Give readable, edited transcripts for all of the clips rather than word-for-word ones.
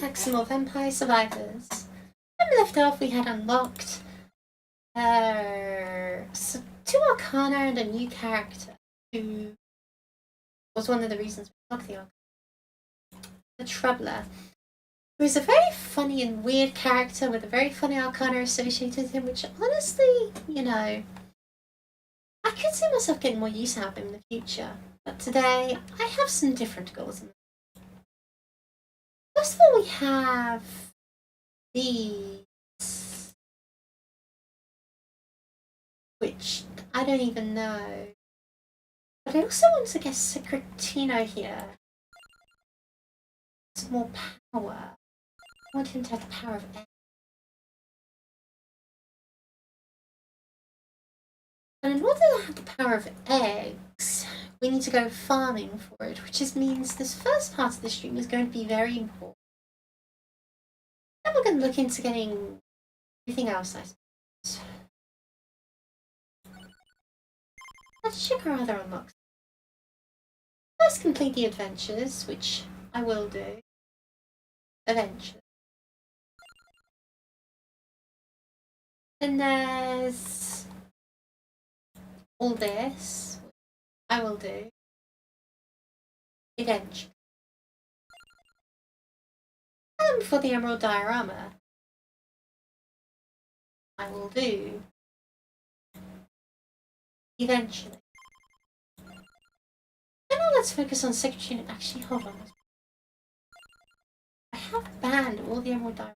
back some more Vampire Survivors. When we left off, we had unlocked so 2 Arcana and a new character who was one of the reasons we unlocked the Arcana. The Troubler, who is a very funny and weird character with a very funny Arcana associated with him, which honestly, you know, I could see myself getting more use out of him in the future. But today, I have some different goals in mind. First of all, we have these, which I don't even know. But I also want to get Secretino here. Some more power. I want him to have the power of air. And in order to have the power of eggs, we need to go farming for it, which means this first part of the stream is going to be very important. Then we're going to look into getting everything else, I suppose. Let's check our other unlocks. First, complete the adventures, which I will do eventually. Then there's all this, which I will do eventually. And then before the Emerald Diorama, I will do eventually. And now let's focus on Secretary. Actually, hold on. I have banned all the Emerald Diorama.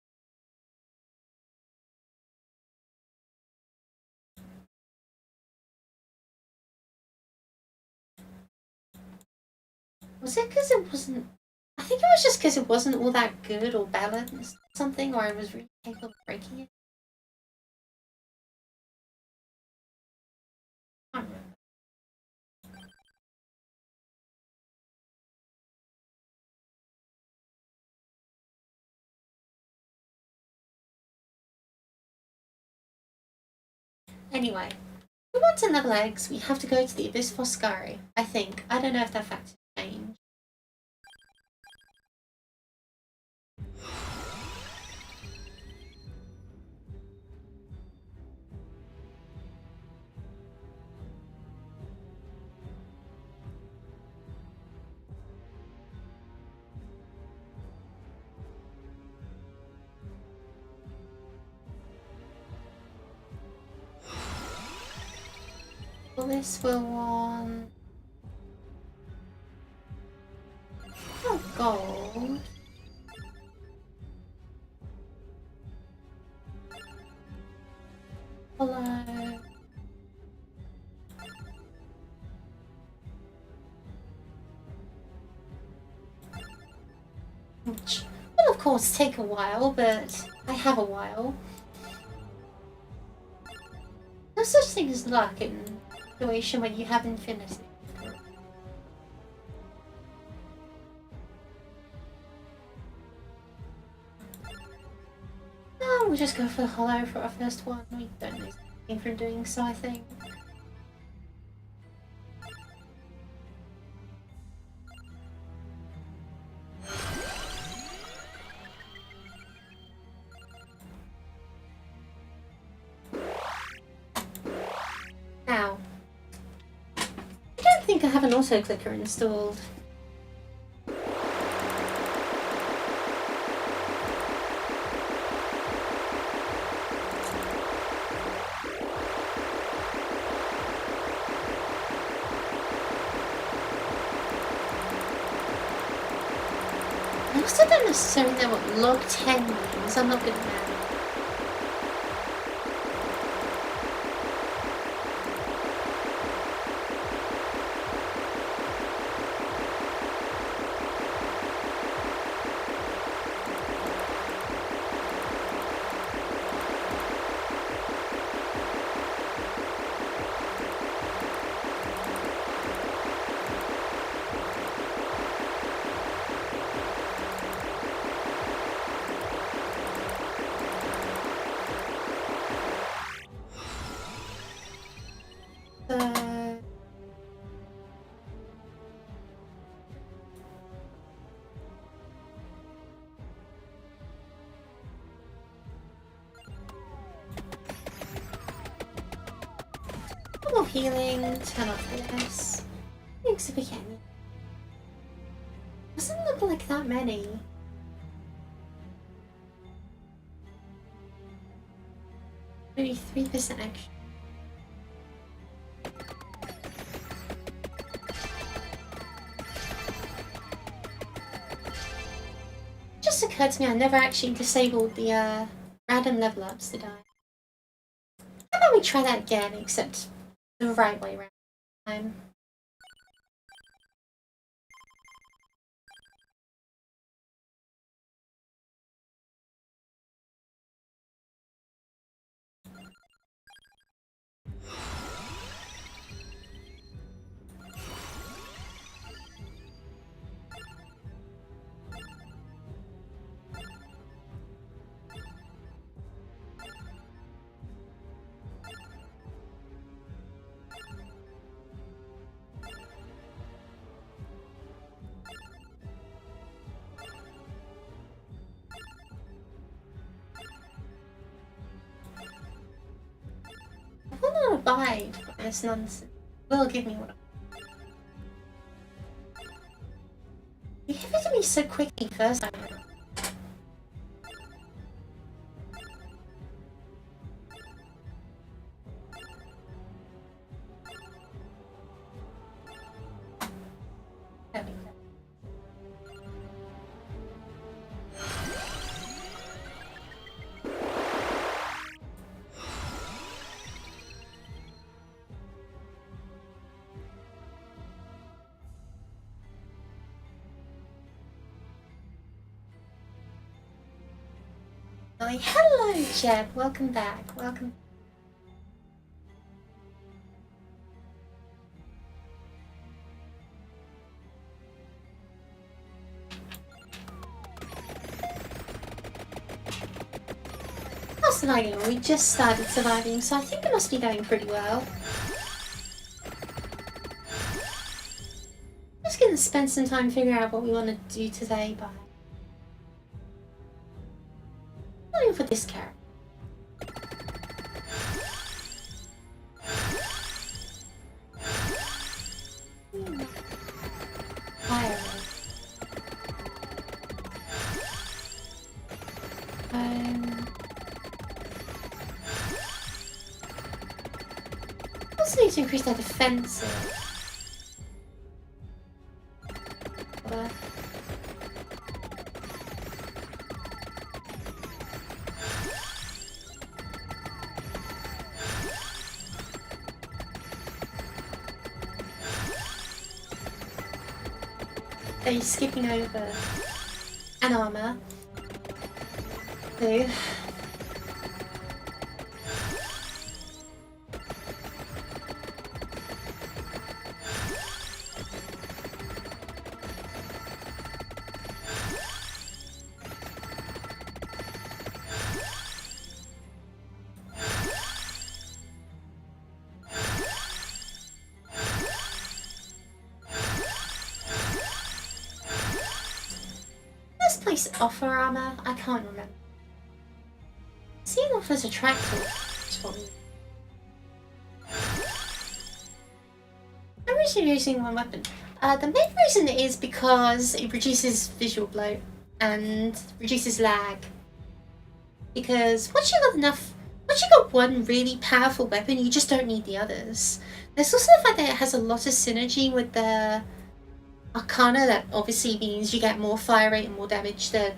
Was it because it wasn't... I think it was just because it wasn't all that good or balanced something, or I was really capable of breaking it. I don't remember. Anyway, if we want to level eggs, we have to go to the Abyss Foscari, I think. I don't know if that fact has changed. Well, this will want... oh, gold. Hello. Which will of course take a while, but I have a while. No such thing as luck in a situation when you have infinity. No, we'll just go for the hollow for our first one. We don't lose anything from doing so, I think. Now, I don't think I have an auto clicker installed. I also don't necessarily know what log 10 means. I'm not good at math. healing, turn off this. Thanks for getting. Doesn't look like that many. Maybe 3% extra. Just occurred to me I never actually disabled the random level ups, did I? How about we try that again, except the right way around? I will not abide by this nonsense. It will give me what I want. You gave it to me so quickly first time. There we go. Hello, Jeb. Welcome back. Welcome. How's surviving? We just started surviving, so I think it must be going pretty well. Just gonna spend some time figuring out what we want to do today, but for this character. Fire. Also need to increase their defensive. Are you skipping over an armor? Blue. Place offer armor? I can't remember. See, it offers a tractor. I'm originally using one weapon. The main reason is because it reduces visual bloat and reduces lag. Because once you got one really powerful weapon, you just don't need the others. There's also the fact that it has a lot of synergy with the Arcana. That obviously means you get more fire rate and more damage the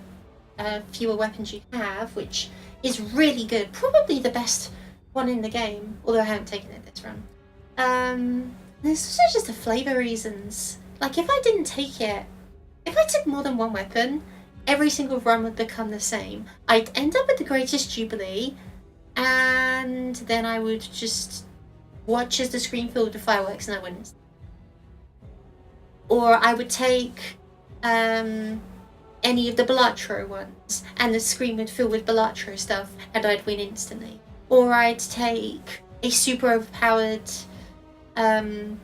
fewer weapons you have, which is really good. Probably the best one in the game, although I haven't taken it this run. There's also just the flavor reasons. Like, if I didn't take it, if I took more than one weapon, every single run would become the same. I'd end up with the Greatest Jubilee, and then I would just watch as the screen filled with fireworks and I wouldn't. Or I would take any of the Balatro ones and the screen would fill with Balatro stuff and I'd win instantly. Or I'd take a super overpowered... you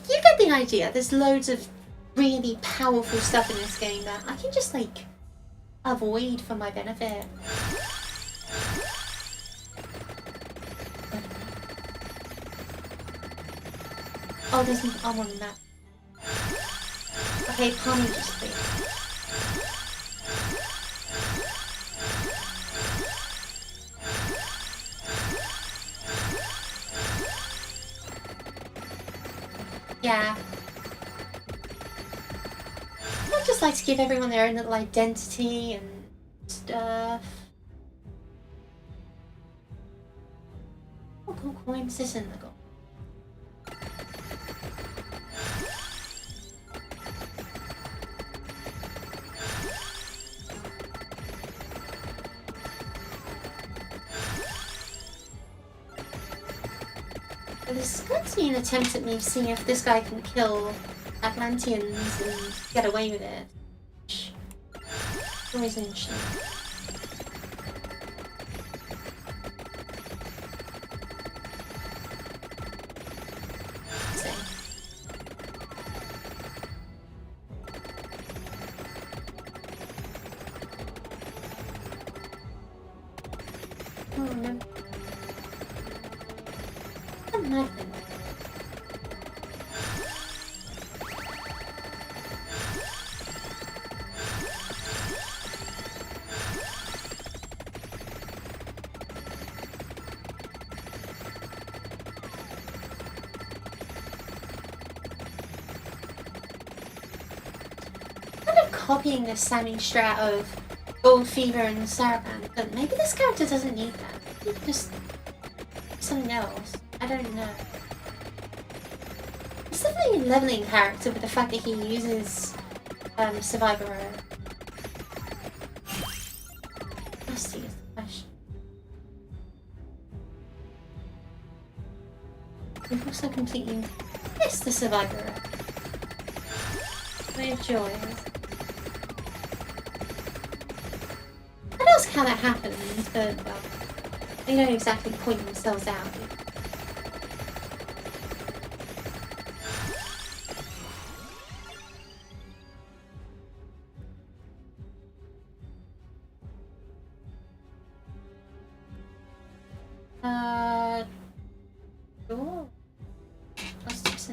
get the idea. There's loads of really powerful stuff in this game that I can just, like, avoid for my benefit. Oh, there's more than that. Okay, Palmy just please. Yeah. I just like to give everyone their own little identity and stuff. Oh, cool coins. This isn't the goal. This is going to be an attempt at me seeing if this guy can kill Atlanteans and get away with it. Always interesting. Oh no. Nothing. Kind of copying the Sammy strat of Gold Fever and Saraband, but maybe this character doesn't need that. Maybe just something else. I don't know. It's definitely a leveling character with the fact that he uses Survivor. Nasty is the question. We've also completely missed the Survivor. Way of joy. What else can that happen? But well, they don't exactly point themselves out. Sure. Let's just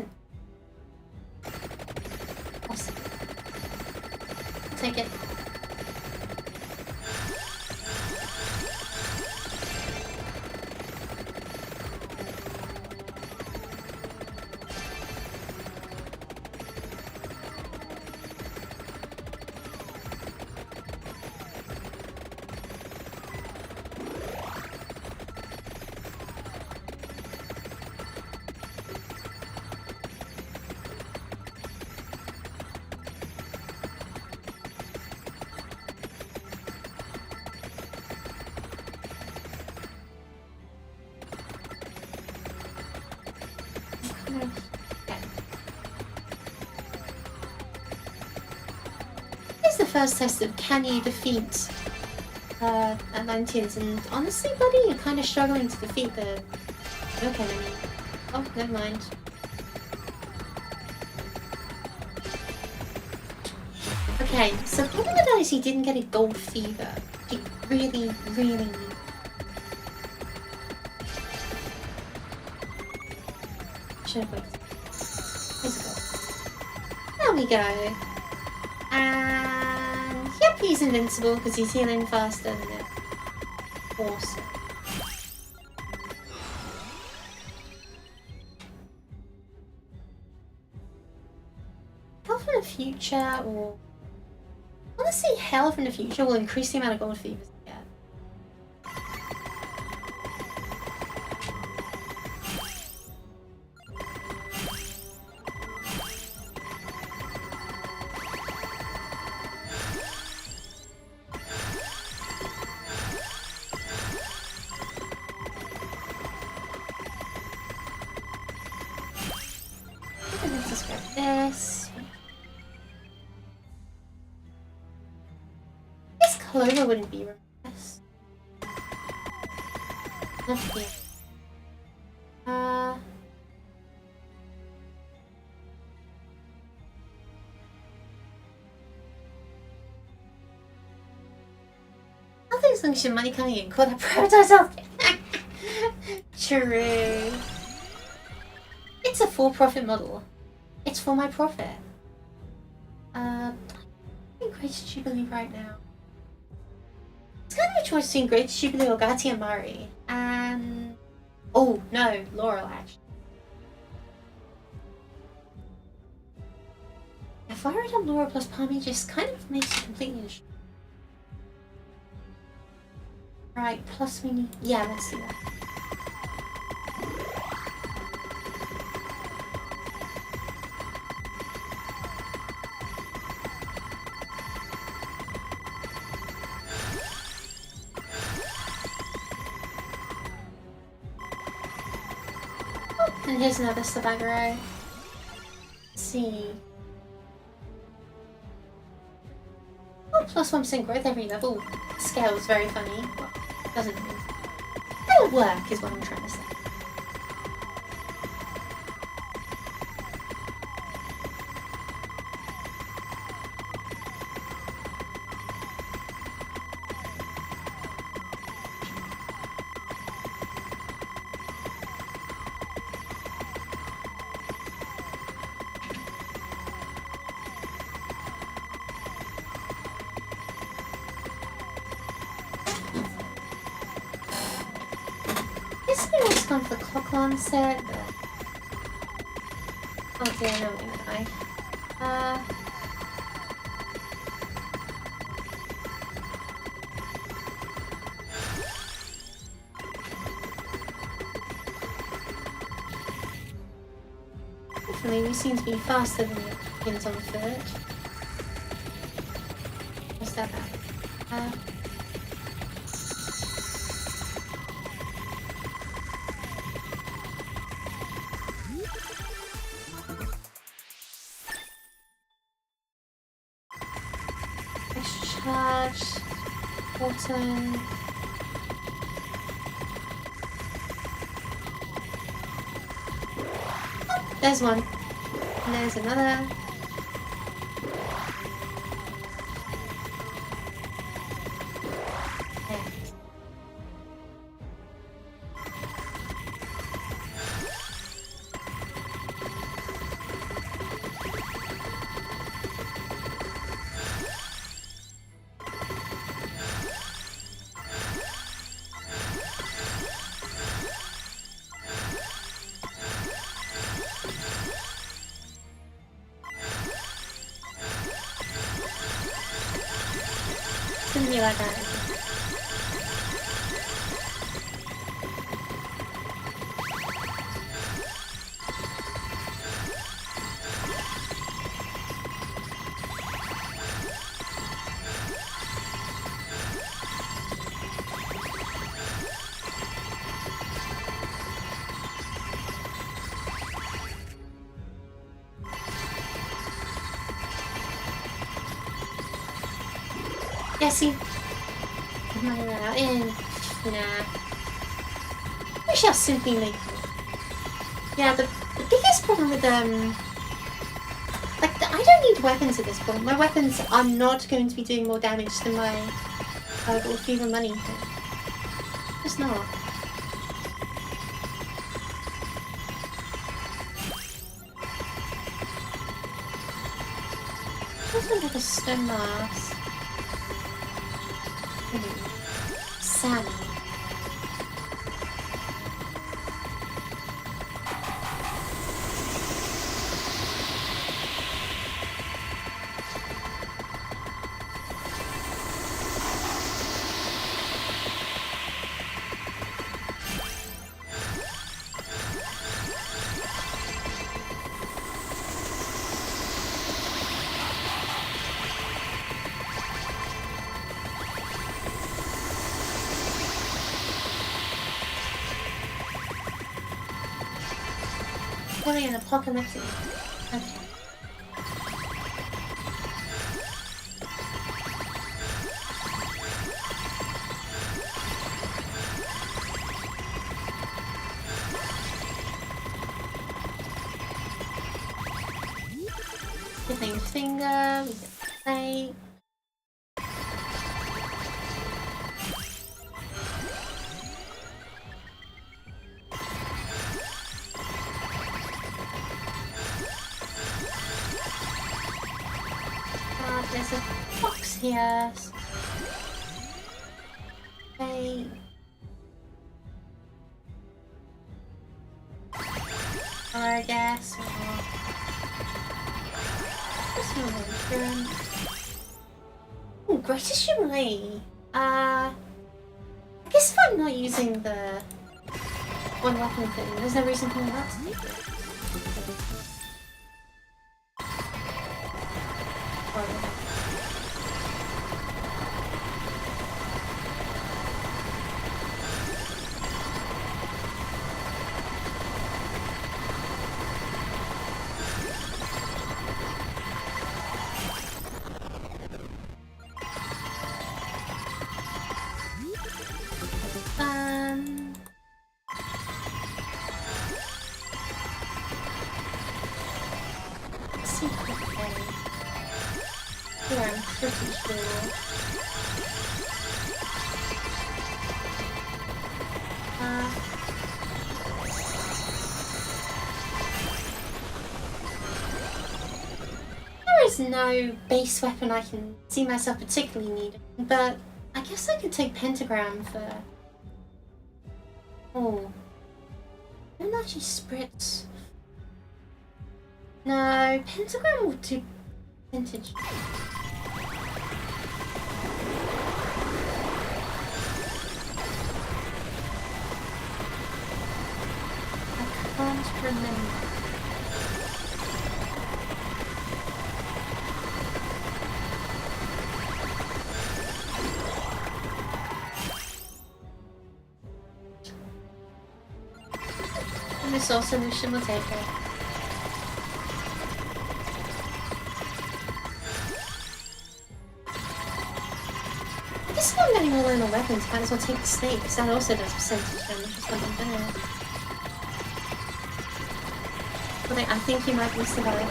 take it. Here's the first test of can you defeat Atlanteans, and honestly, buddy, you're kind of struggling to defeat the milk enemy. Oh, never mind. Okay, so the problem with that is he didn't get a Gold Fever. He really, really should have waited. There we go. And yep, he's invincible because he's healing faster than it. Awesome. Hell from the future, or honestly, hell from the future will increase the amount of Gold Fevers I get. Let's just grab this. This Clover wouldn't be reversed. Nothing. Nothing as long as your money coming in. Call that prioritize health. True. It's is a for-profit model. It's for my profit. I'm doing Great Jubilee right now. It's kind of a choice between Great Jubilee or Gatia Murray. And... oh, no, Laurel, actually. If I read on Laurel plus Palmy, just kind of makes it completely... right, plus we need... yeah, let's do that. Oh, and here's another Sabagaro. Let's see... oh, plus 1% growth every level. Scale is very funny. Well, doesn't mean it'll work is what I'm trying to say. Gone for the CLOWNS set, but oh dear, no, I'm gonna die. Hopefully we seem to be faster than the pins on foot. What's that about? Charge, Autumn. Oh, there's one. And there's another. Didn't be like that. Yeah, see? I'm not gonna out in. Nah. We shall simply make it. Yeah, the biggest problem with like I don't need weapons at this point. My weapons are not going to be doing more damage than my Gold Fever money thing. Just not. Also another stone mask. Sammy. Really an apocalyptic. Okay. Giving finger, we can play. there's a box here. Okay. I guess. Personal insurance. Oh, greatest Shumai. I guess if I'm not using the one weapon thing, there's no reason for me not to do it. No base weapon I can see myself particularly needing, but I guess I could take pentagram for... Oh. I don't actually spritz. No, pentagram will do vintage. I can't remember. Missile solution will take it. I guess if I'm getting all in the weapons, might as well take the snake, because that also does percentage damage or something, doesn't it? But I think you might be surviving.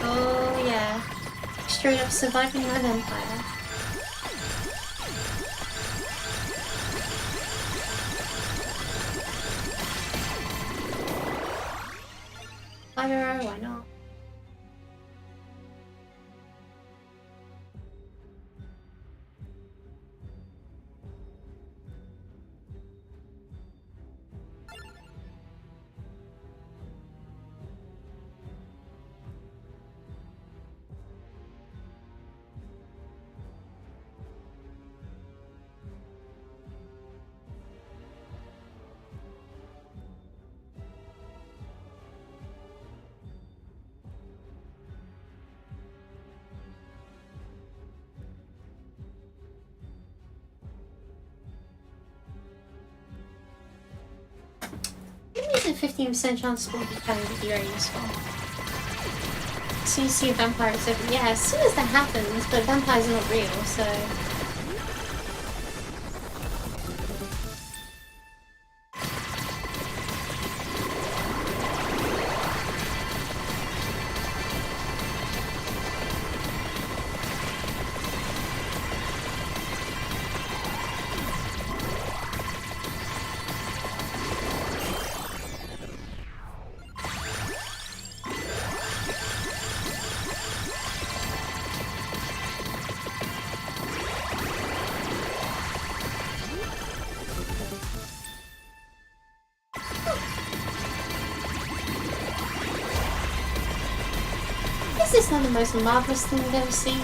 Oh yeah. Straight up surviving my vampire. Why not? A 15% chance will be kind of very useful. As soon as you see a vampire, it's over. Yeah, as soon as that happens, but vampires are not real, so... This is not the most marvelous thing I've ever seen.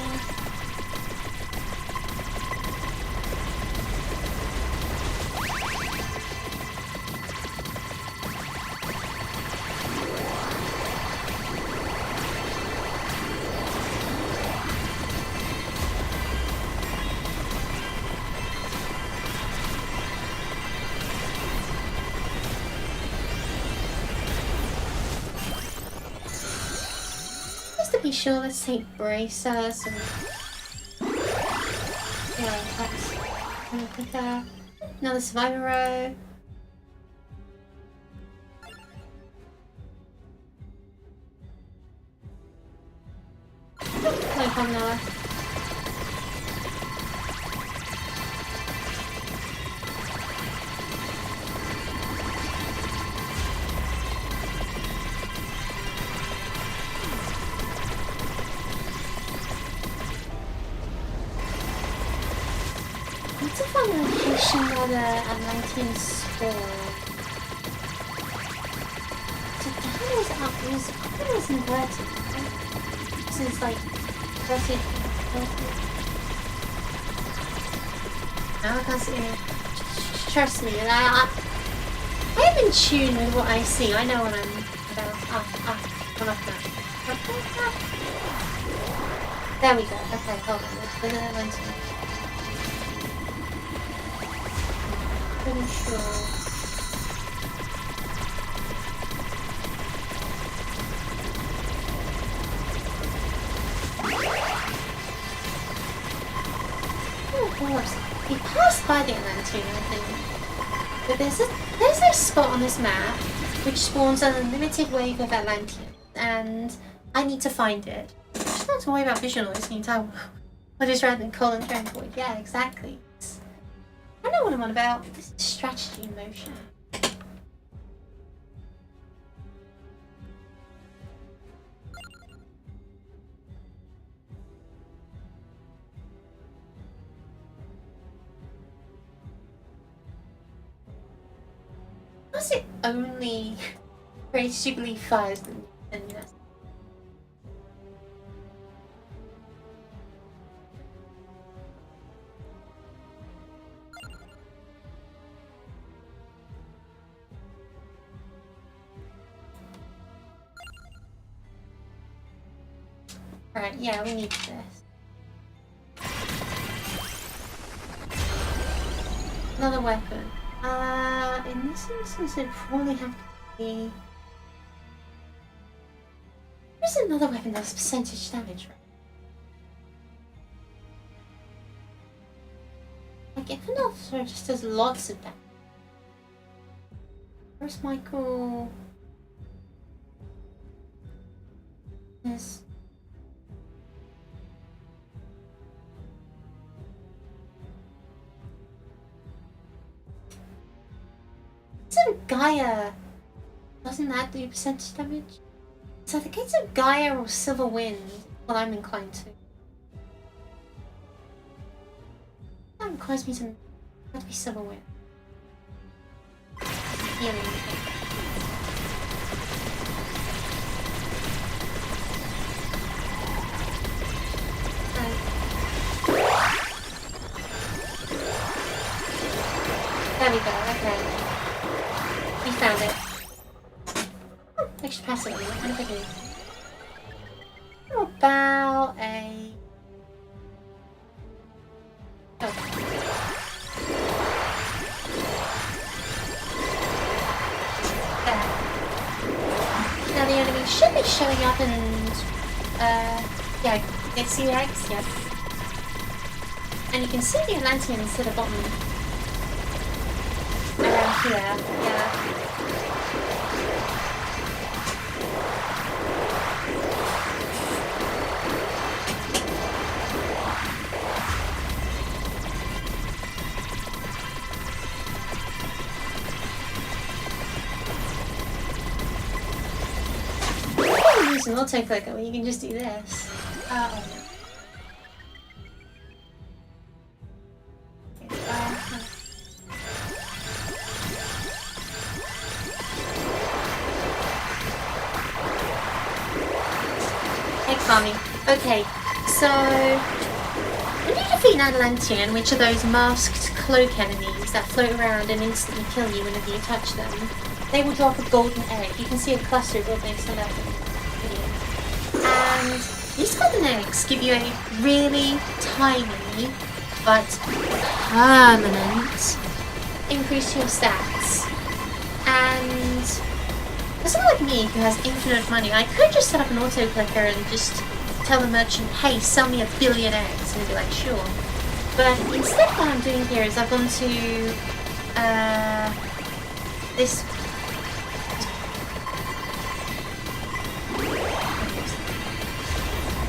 Be sure, let's take bracers and yeah, that's kind of quicker. Another survivor row. No problem now. to find a location where the Atlanteans spawn. So that was up, it was inverted, right? This is like inverted. Now I can't see it. Trust me, I am in tune with what I see. I know what I'm about. I'm off now. There we go. Okay, hold on. Let's put it on. Pretty sure. Oh, of course. We passed by the Atlantean, I think. But there's a spot on this map which spawns an unlimited wave of Atlanteans, and I need to find it. Just not to worry about visual noise the entire world. What is rather than colon transport? Yeah, exactly. I know what I'm on about. This is strategy in motion. Was it only very stupidly fires and that's right, yeah, we need this. Another weapon. In this instance, it probably have to be. There's another weapon that's percentage damage, right? Like, if another just does lots of damage. Where's Michael? Yes. Isn't Gaia? Doesn't that do percentage damage? So I think it's a Gaia or Silver Wind. What I'm inclined to. That requires me to have to be Silver Wind. Healing. There we go. Okay. We found it. Oh, extra passive. I'm thinking. How about a. Oh. There. Now the enemy should be showing up and. Yeah, you see the eggs? Yes. And you can see the Atlanteans to the bottom. Around here, yeah. Use an autoclicker where you can just do this. Oh no. Okay, so when you defeat an Atlantean, which are those masked cloak enemies that float around and instantly kill you whenever you touch them, they will drop a golden egg. You can see a cluster of golden eggs on that video. And these golden eggs give you a really tiny but permanent increase to your stats. And for someone like me who has infinite money, I could just set up an auto clicker and just tell the merchant, hey, sell me 1 billion eggs, and he'd be like, sure. But instead what I'm doing here is I've gone to this.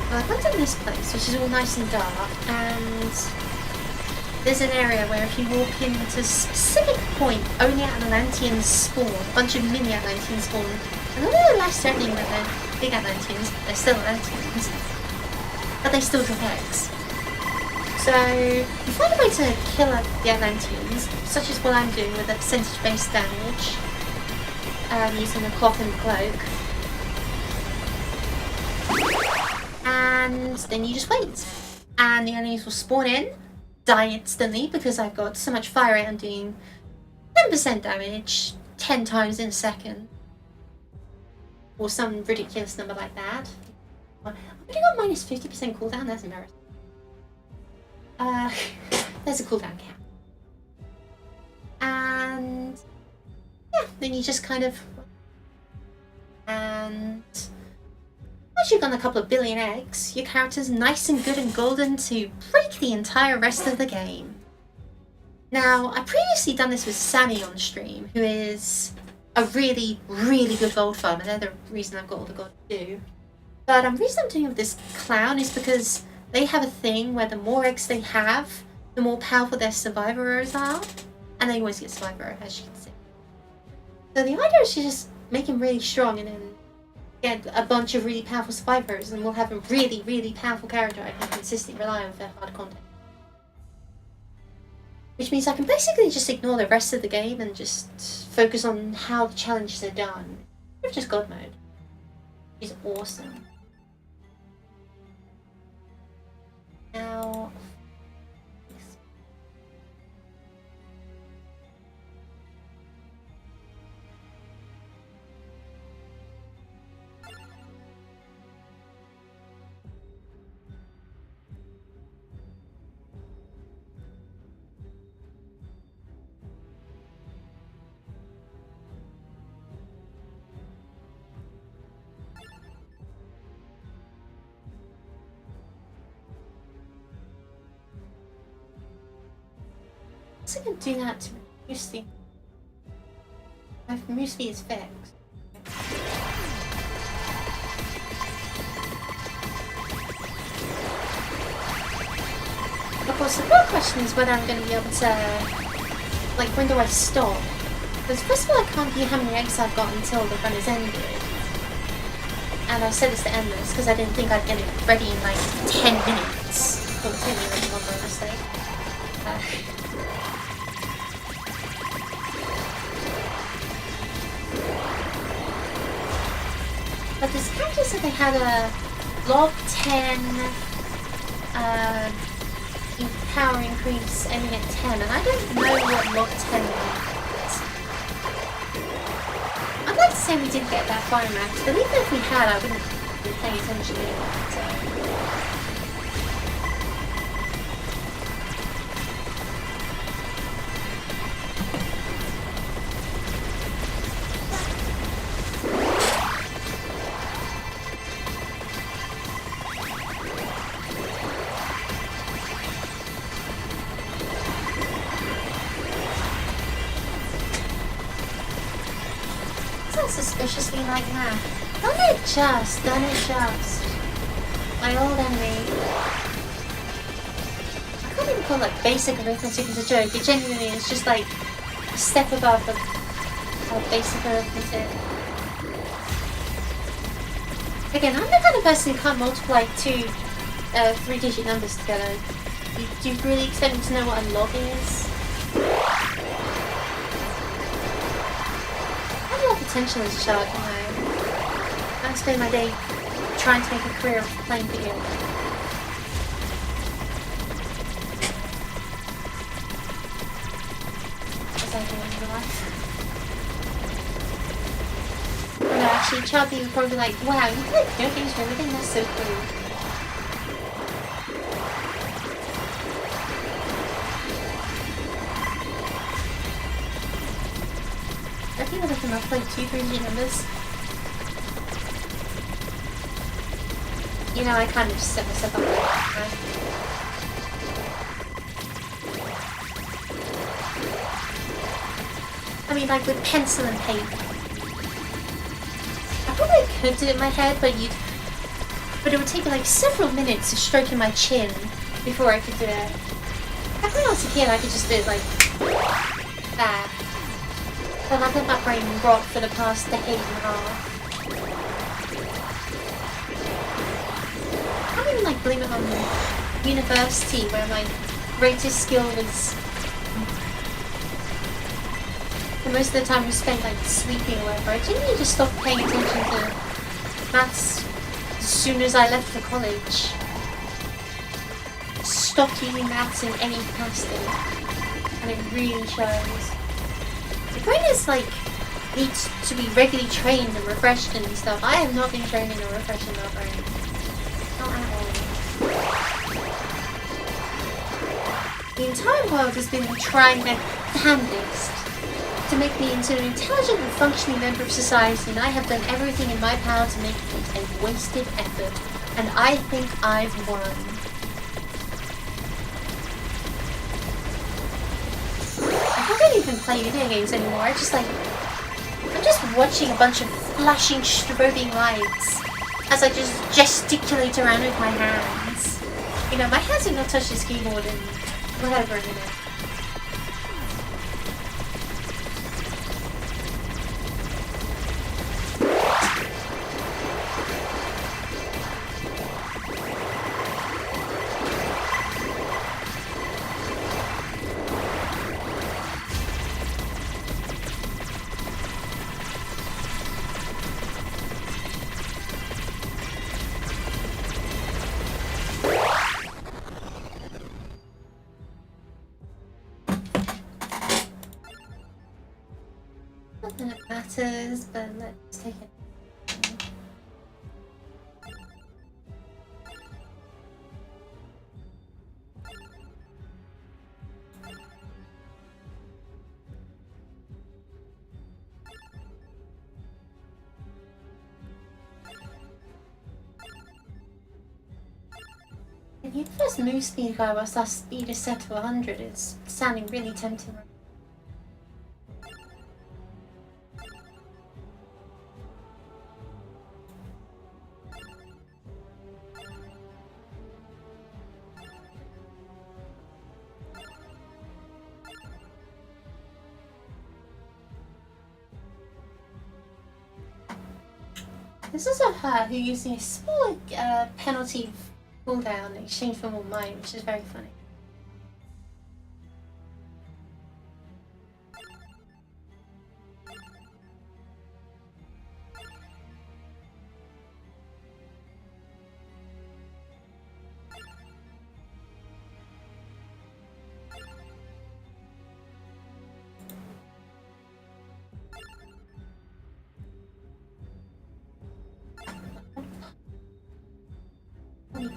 Well, I've gone to this place, which is all nice and dark, and there's an area where if you walk into a specific point, only Atlanteans spawn, a bunch of mini Atlanteans spawn, and although they're less threatening than the big Atlanteans, they're still Atlanteans, but they still drop eggs. So, you find a way to kill the Atlanteans, such as what I'm doing with a percentage-based damage, using the cloth and cloak. And then you just wait. And the enemies will spawn in, die instantly, because I've got so much fire rate. I'm doing 10% damage 10 times in a second. Or some ridiculous number like that. I've only got minus 50% cooldown, that's embarrassing. There's a cooldown cap. And yeah, then you just kind of... And once you've done a couple of billion eggs, your character's nice and good and golden to break the entire rest of the game. Now, I previously done this with Sammy on stream, who is a really, really good gold farmer. They're the reason I've got all the gold to do. But the reason I'm doing it with this clown is because they have a thing where the more eggs they have, the more powerful their survivor arrows are. And they always get survivor arrows, as you can see. So the idea is to just make him really strong and then get a bunch of really powerful survivors, and we'll have a really, really powerful character I can consistently rely on for hard content. Which means I can basically just ignore the rest of the game and just focus on how the challenges are done. It's just God mode. It's awesome. Now... I can do that to reduce the... My Moosey is fixed. Of course, the real question is whether I'm going to be able to... Like, when do I stop? Because first of all, I can't view how many eggs I've got until the run is ended. And I said this to end this because I didn't think I'd get it ready in like 10 minutes. Well, it's only really longer, honestly. But this character said they had a log 10 power increase ending at 10, and I don't know what log 10 means. I'd like to say we didn't get that far in max, but even if we had, I wouldn't be paying attention to it. So. Suspiciously like that. Done it just. My old enemy. I can't even call it basic arithmetic as a joke. It genuinely is just like a step above the basic arithmetic. Again, I'm the kind of person who can't multiply two 3-digit numbers together. Do you really expect me to know what a log is? Potential as a child, you know. I spend my day trying to make a career of playing video. As I do in real life. No, actually, child people would probably be like, wow, you play video games for everything? That's so cool. I think I can up like 2-3 numbers. You know, I kind of just set myself up like that. I mean, like with pencil and paper. I probably could do it in my head, but it would take like several minutes of stroking my chin before I could do it. Back when I was a kid, I could just do it like that. But I've let my brain rot for the past decade and a half. I don't even like blame it on university where my greatest skill was, and most of the time was spent like sleeping or whatever, I didn't need to stop paying attention to maths as soon as I left for college. Stopped using maths in any capacity, and it really shows. The brain is like needs to be regularly trained and refreshed and stuff. I have not been training or refreshing my brain. Not at all. The entire world has been trying their damnedest to make me into an intelligent and functioning member of society, and I have done everything in my power to make it a wasted effort, and I think I've won. I don't even play video games anymore. I'm just watching a bunch of flashing strobing lights as I just gesticulate around with my hands. You know, my hands have not touched this keyboard in whatever a minute. Not that it matters, but let's take it. If you first move speed guy whilst our speed is set to 100, it's sounding really tempting. This is of her who using a small penalty cooldown in exchange for more mine, which is very funny.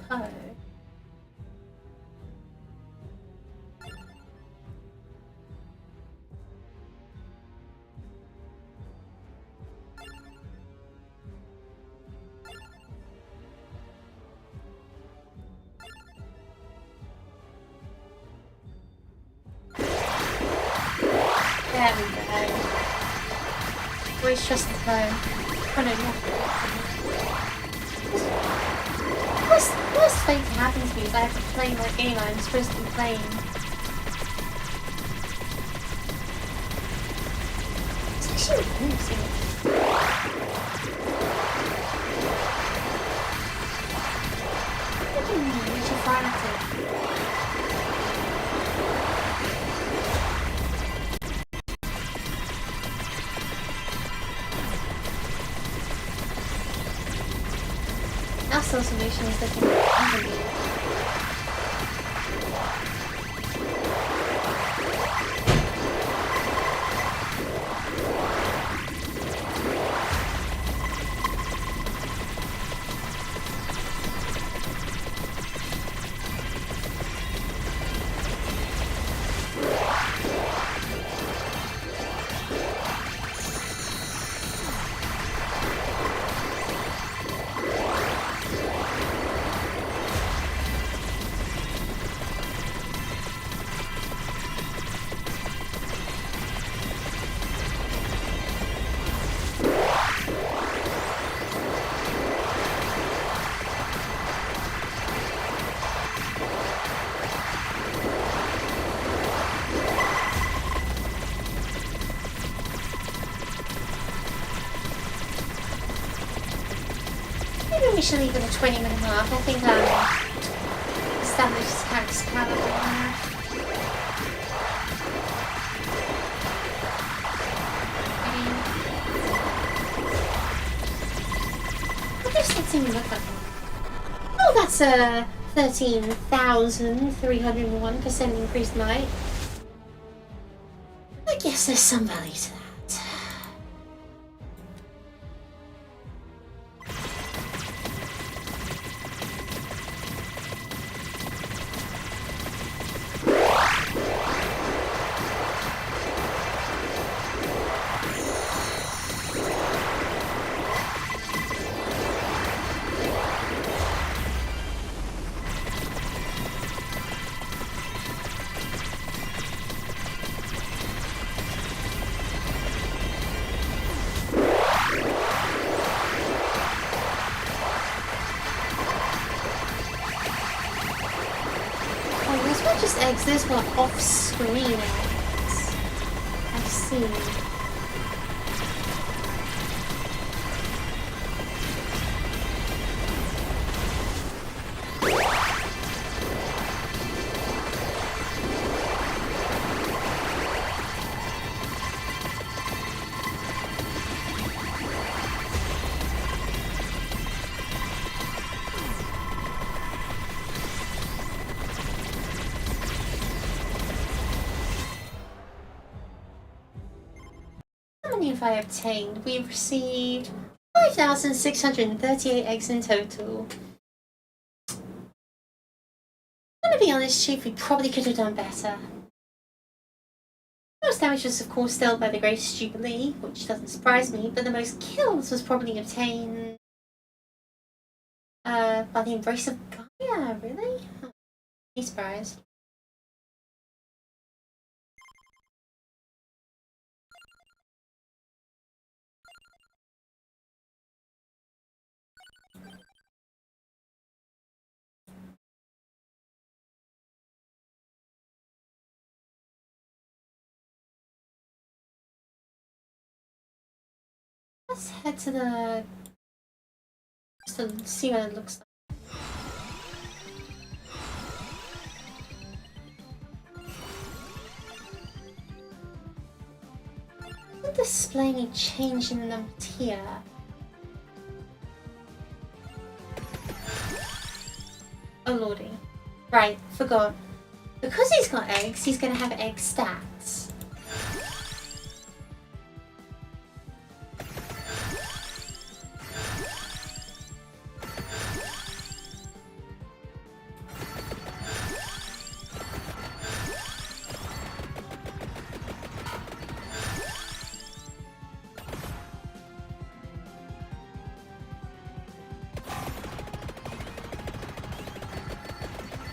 Code. There we go. Always trust the code. Oh no, Worst thing to happen to me is I have to play my game I'm supposed to be playing. It's actually amazing. What do you mean? Where's your fire at? That's the solution is looking at maybe we should leave it at 20-minute mark. I think establish this character's power. What does that even look like? Oh, that's a 13,301% increased might. I guess there's some value to that. Just eggs, there's one off-screen eggs. I see. If I obtained, we've received 5,638 eggs in total. I'm gonna be honest, Chief, we probably could have done better. Most damage was of course dealt by the Greatest Jubilee, which doesn't surprise me, but the most kills was probably obtained by the Embrace of Gaia, really? Oh, be surprised. Let's head to the... just to see what it looks like. Doesn't display any change in the numbers here. Oh lordy. Right, forgot. Because he's got eggs, he's gonna have egg stats.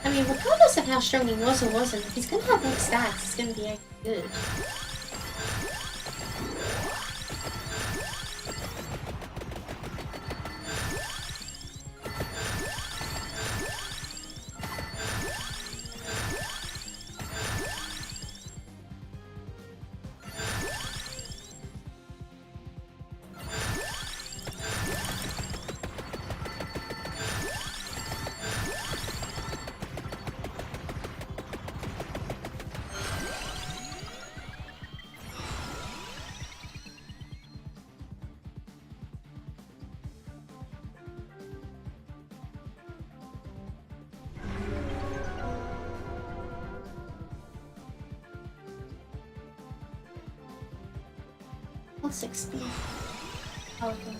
I mean, regardless of how strong he was or wasn't, if he's gonna have big stats, it's gonna be good. Well, 60. Oh, okay.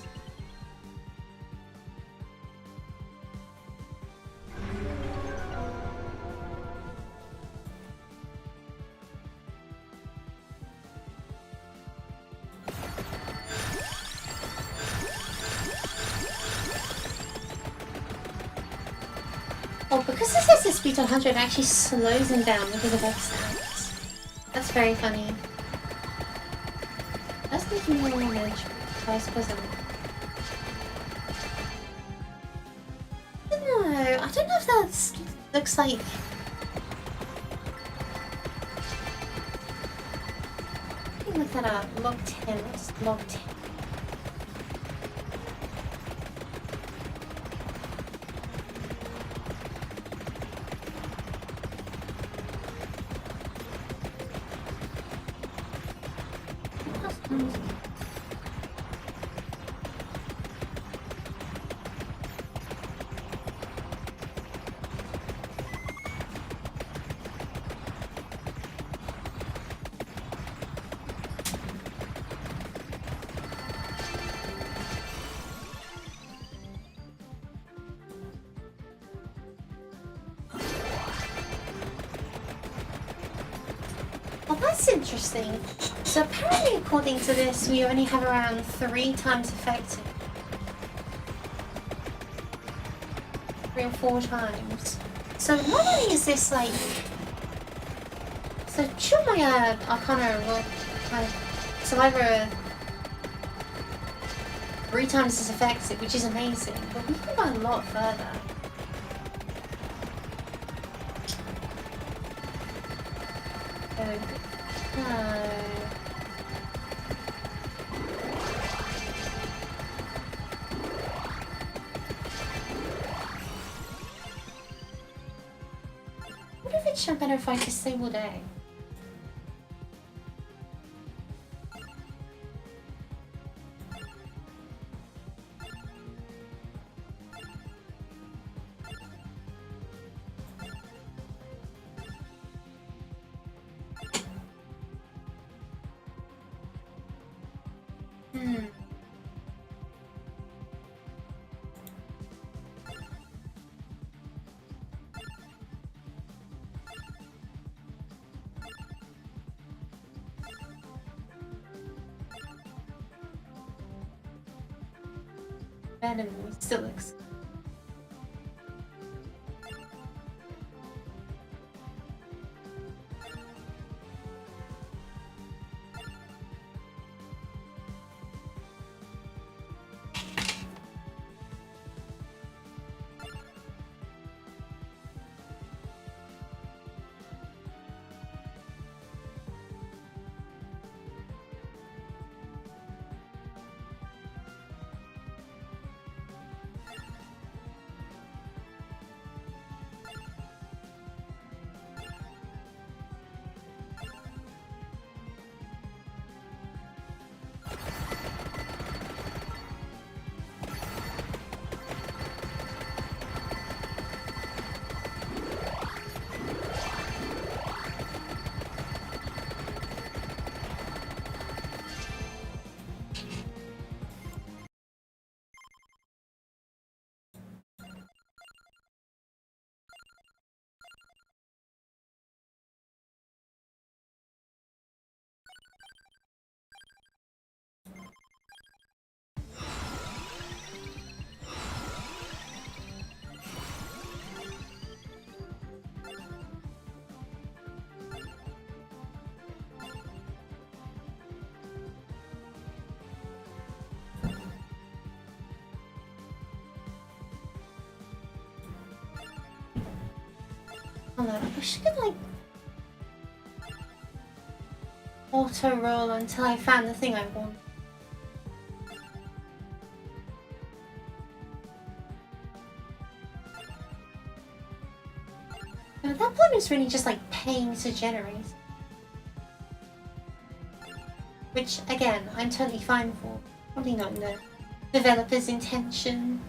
Oh, because this has the speed to 100, it actually slows him down because of X stats. That's very funny. That's making more damage, so I suppose I don't know. I don't know if that looks like... Let me look that up. Log 10. What's log 10? Well, that's interesting. So apparently, according to this, we only have around 3 times effective. 3 or 4 times. So not only is this like... So sure my Arcana will... My Survivor 3 times as effective, which is amazing, but we can go a lot further. What if it's better if I disable day? Venom still looks. Hold on, I should like auto roll until I found the thing I want. But at that point, it's really just like paying to generate. Which, again, I'm totally fine for. Probably not in the developer's intention.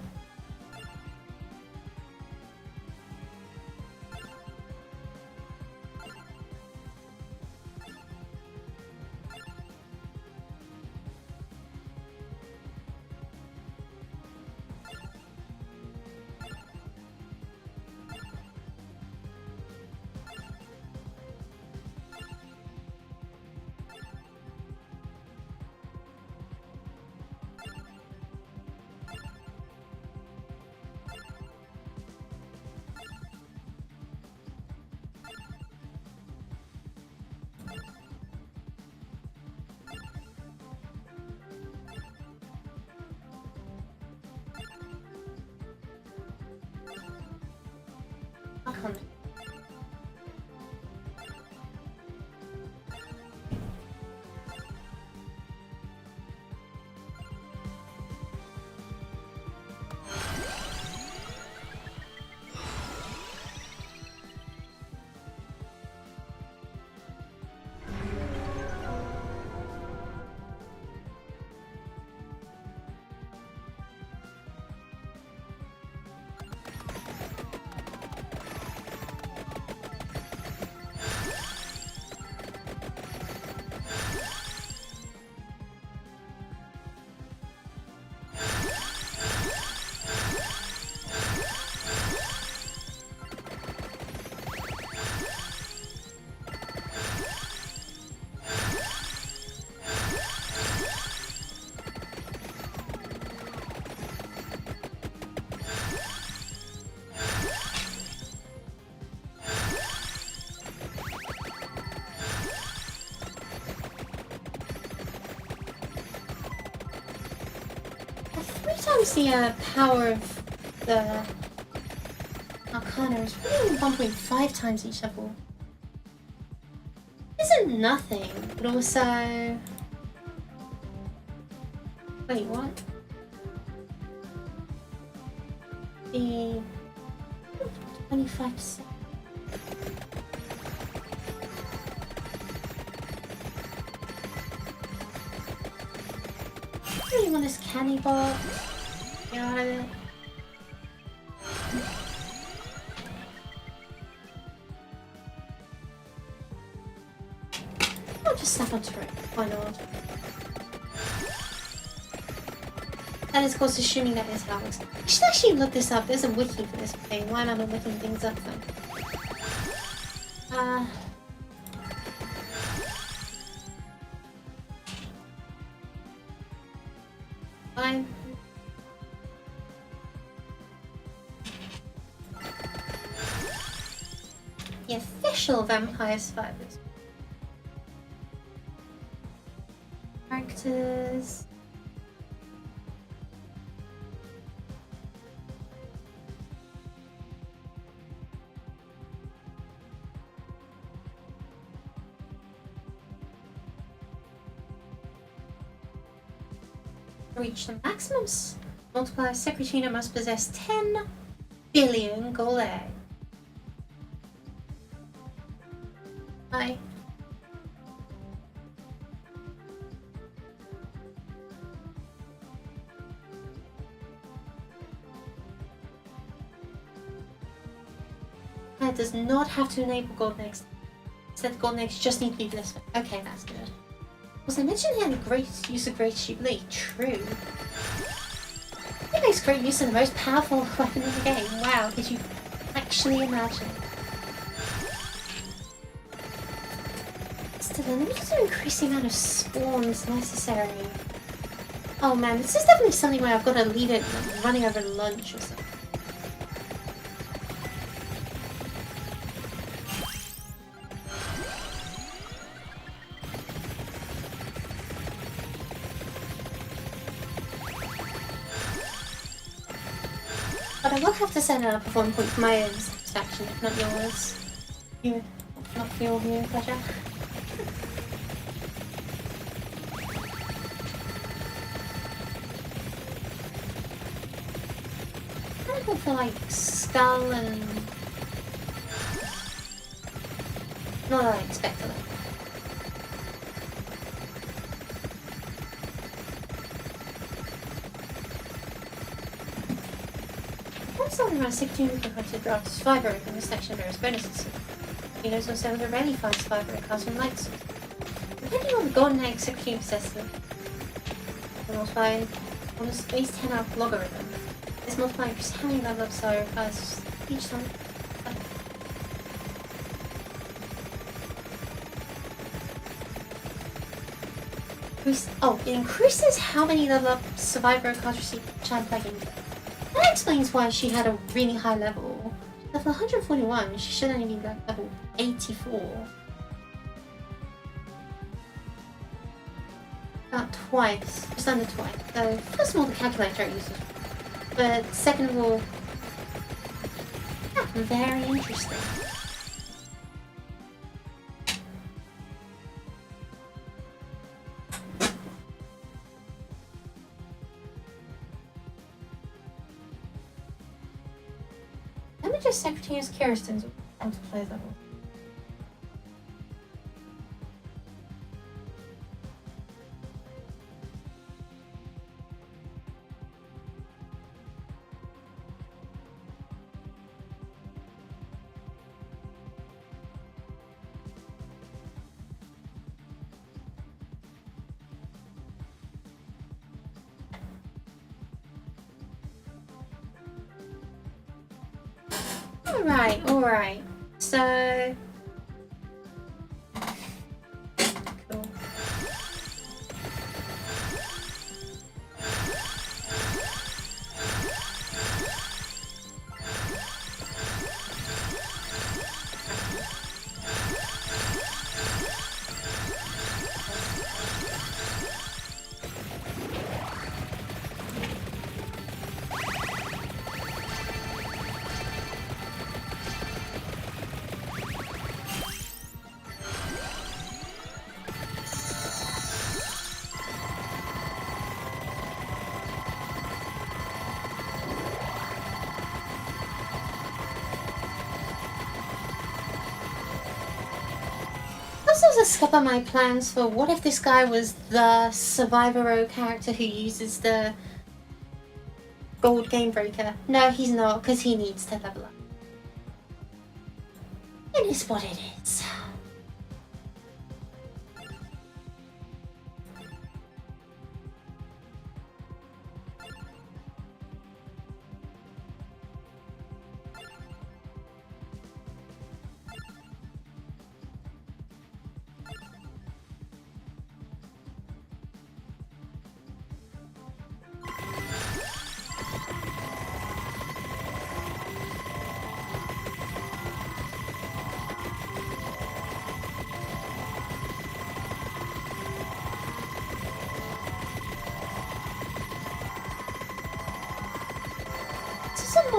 Sometimes the power of the Arcana is really 1.5 times each level. Isn't nothing, but also... Wait, what? The 25%. I really want this candy box. Get out of it. I'll just snap onto it. Why not? That is, of course, assuming that is how it works. I should actually look this up. There's a wiki for this thing. Why am I not looking things up then? Fine. The official Vampire Survivors. Characters. To reach the maximum multiplier, Secretina must possess 10 billion gold eggs. Hi. It does not have to enable gold eggs. Instead, gold eggs just need to be blissful. Okay, that's good. Was I mentioned he had a great use of Great Jubilee? True. He makes great use of the most powerful weapon in the game. Wow, did you actually imagine? Still, let me just increase the amount of spawns necessary. Oh man, this is definitely something where I've got to leave it running over lunch or something. But I will have to set it up at one point for my own satisfaction, if not yours. Not for your viewing pleasure. I don't feel like Skull and... Not that I expected it. Something around 16 to draft survivor in this section of various bonuses. You guys also have a rarely find survivor class from lights. Depending on the golden egg Secretary possesses, the multiplying on a space 10 out logarithm. This multiplying is how many level ups are as each time. It increases how many level up survivor cards receive each time playing. That explains why she had a really high level. Level 141, she should only be level 84. About twice, just under twice. So, first of all, the calculator uses, but second of all, yeah, very interesting. Secretary's Kirsten's on to play level. Alright. So... Cool. Also, there's a scupper my plans for what if this guy was the Survivor character who uses the gold game breaker. No, he's not, because he needs to level up. It is what it is.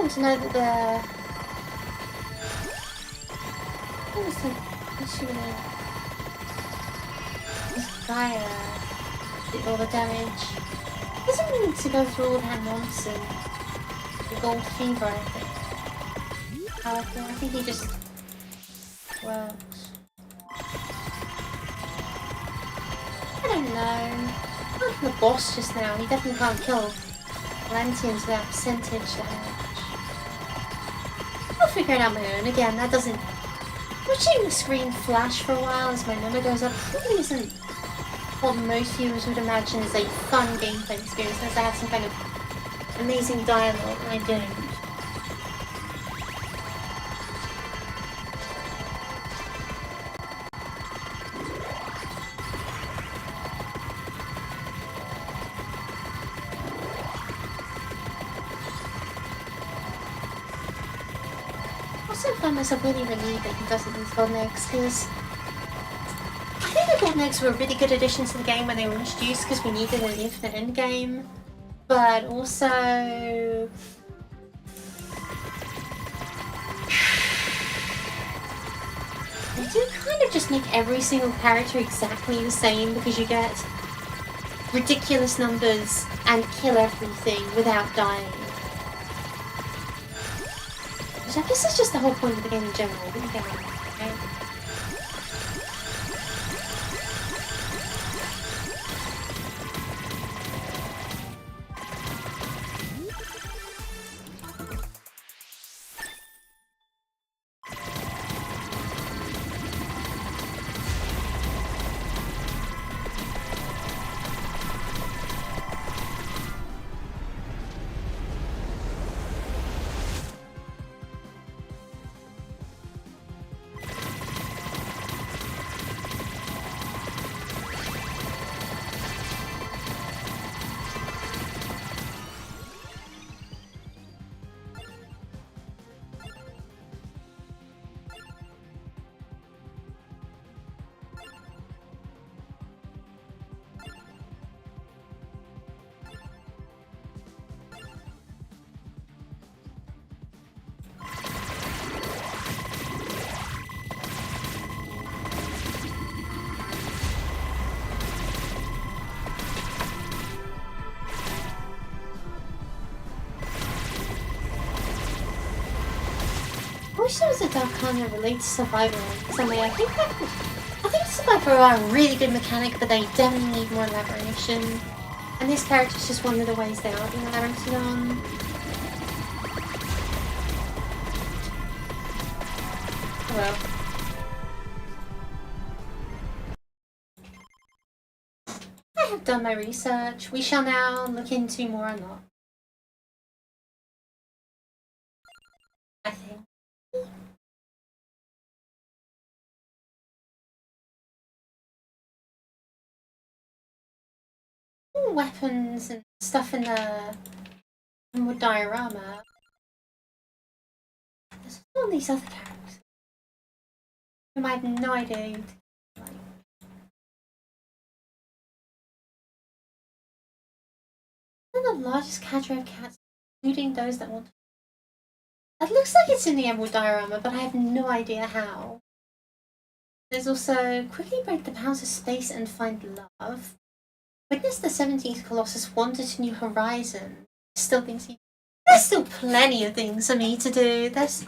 To know that the what was the issue with this guy did all the damage? He doesn't need to go through all that nonsense. The gold fever, I think. Powerful. I think he just works. I don't know. Like the boss just now, he definitely can't kill Atlanteans without percentage damage. I'll figure it out my own. Again, that doesn't... Watching the screen flash for a while as my number goes up probably isn't what most viewers would imagine is a fun gameplay experience, unless I have some kind of amazing dialogue, and I don't. I find myself really relieved that he doesn't use golden eggs, because I think the golden eggs were a really good addition to the game when they were introduced, because we needed an infinite end game, but also they do kind of just make every single character exactly the same, because you get ridiculous numbers and kill everything without dying. I guess that's just the whole point of the game in general, but you get it, right? I wish there was a Darkana related to Survivor in some way. I think Survivor are a really good mechanic, but they definitely need more elaboration. And this character is just one of the ways they are being elaborated on. Well. I have done my research. We shall now look into more or not. I think. Weapons and stuff in the wood diorama. There's all these other characters whom I have no idea. They're the largest cadre of cats, including those that want to. It looks like it's in the emerald diorama, but I have no idea how. There's also quickly break the powers of space and find love. Witness the 17th Colossus wander to new horizons. There's still plenty of things for me to do. There's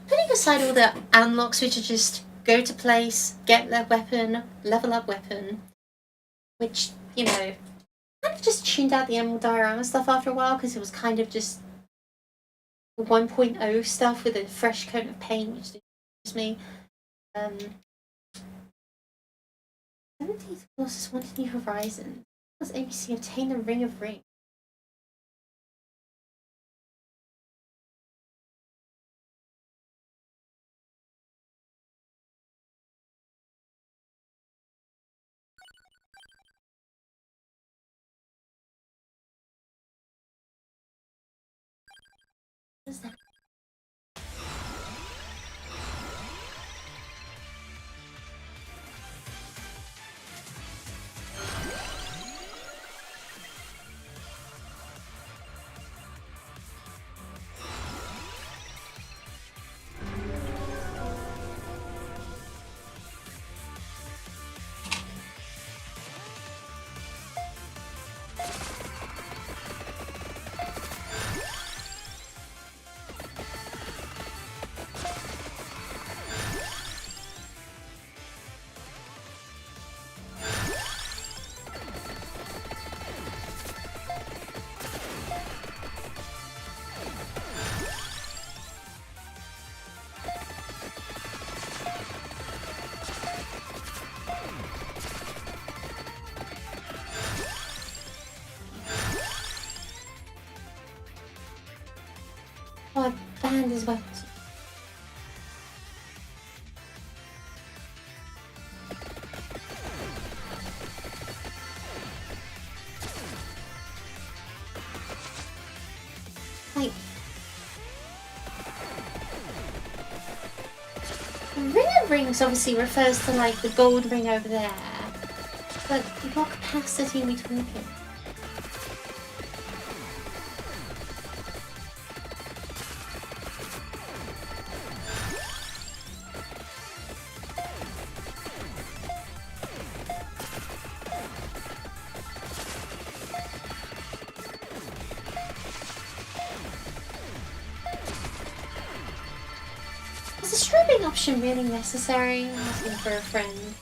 putting aside all the unlocks which are just go to place, get their weapon, level up weapon, which, you know, kind of just tuned out the Emerald Diorama stuff after a while because it was kind of just 1.0 stuff with a fresh coat of paint, which didn't interest me. 17th Colossus wanted New Horizons. Does ABC obtain the Ring of Rings? What is that? Oh, I banned his weapons. Like, Ring of Rings obviously refers to like the gold ring over there, but what capacity are we talking? Is the streaming option really necessary? I'm asking for a friend.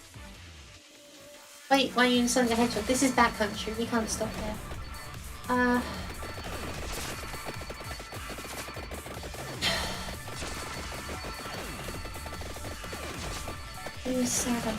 Wait, why are you in Sonic the Hedgehog? This is backcountry, we can't stop there. Use 7.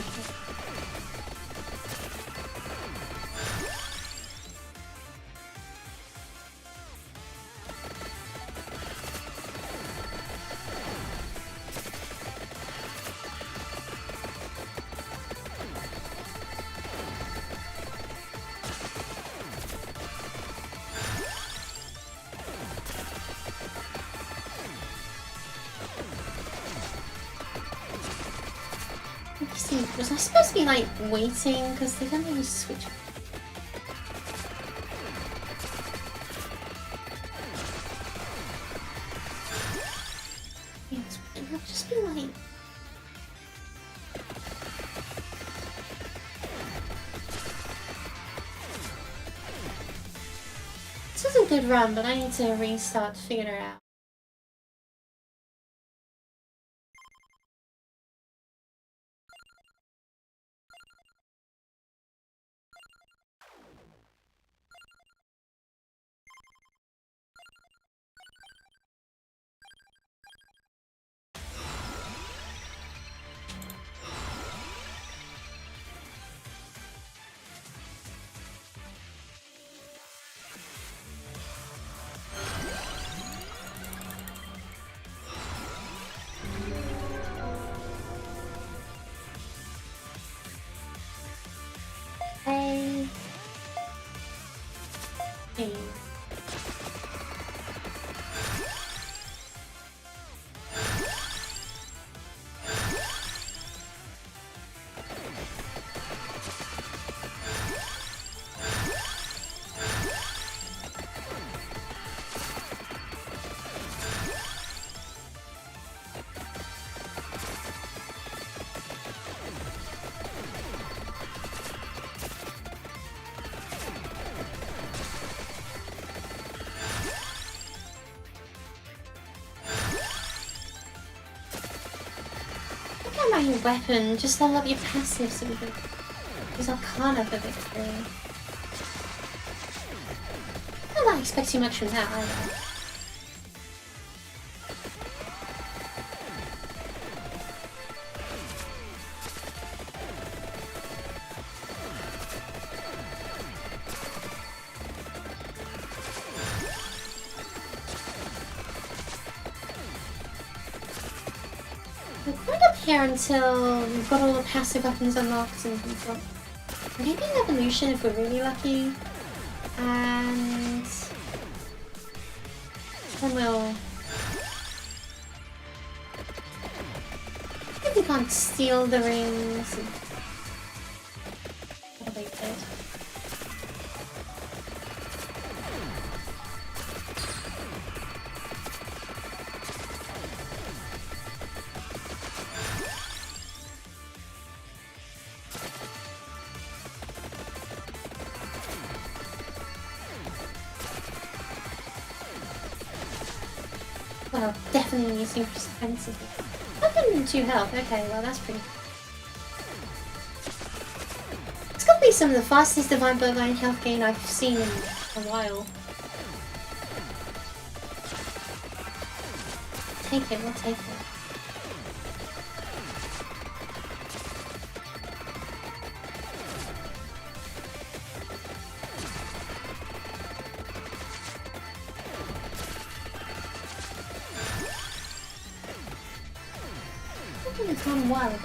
See, was I supposed to be like waiting? Because they don't really switch. Yes, I'll just be like. This was a good run, but I need to restart to figure it out. care about your weapon, just level up your passive so we can use Arcana for victory. I don't expect too much from that either. We're going up here until we've got all the passive weapons unlocked and we've got maybe an evolution if we're really lucky. And then we'll... I think we can't steal the rings. What have they played? Well, definitely using expensive. 102 health, okay, well that's pretty. It's gotta be some of the fastest Divine Bloodline health gain I've seen in a while. Take it, we'll take it. It's gone a while ago.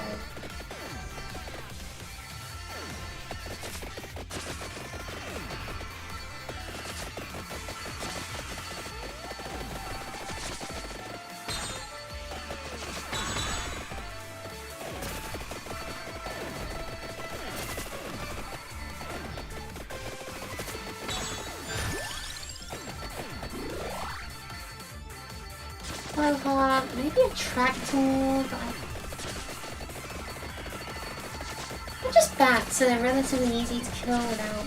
Well, maybe a tractor, but they're just bats, so they're relatively easy to kill without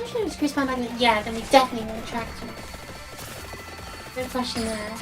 I should increase my magnet. Yeah, then we definitely want to track you. No question there.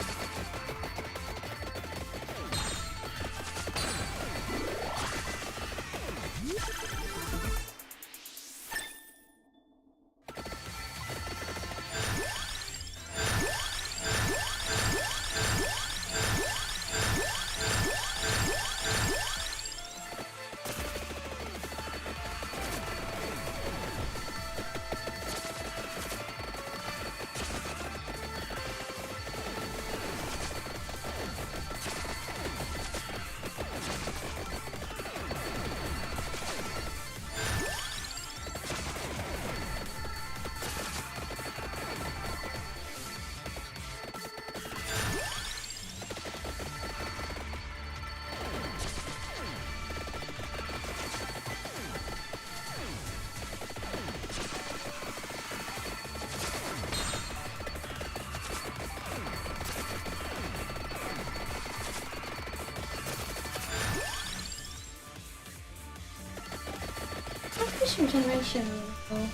Generation. Oh.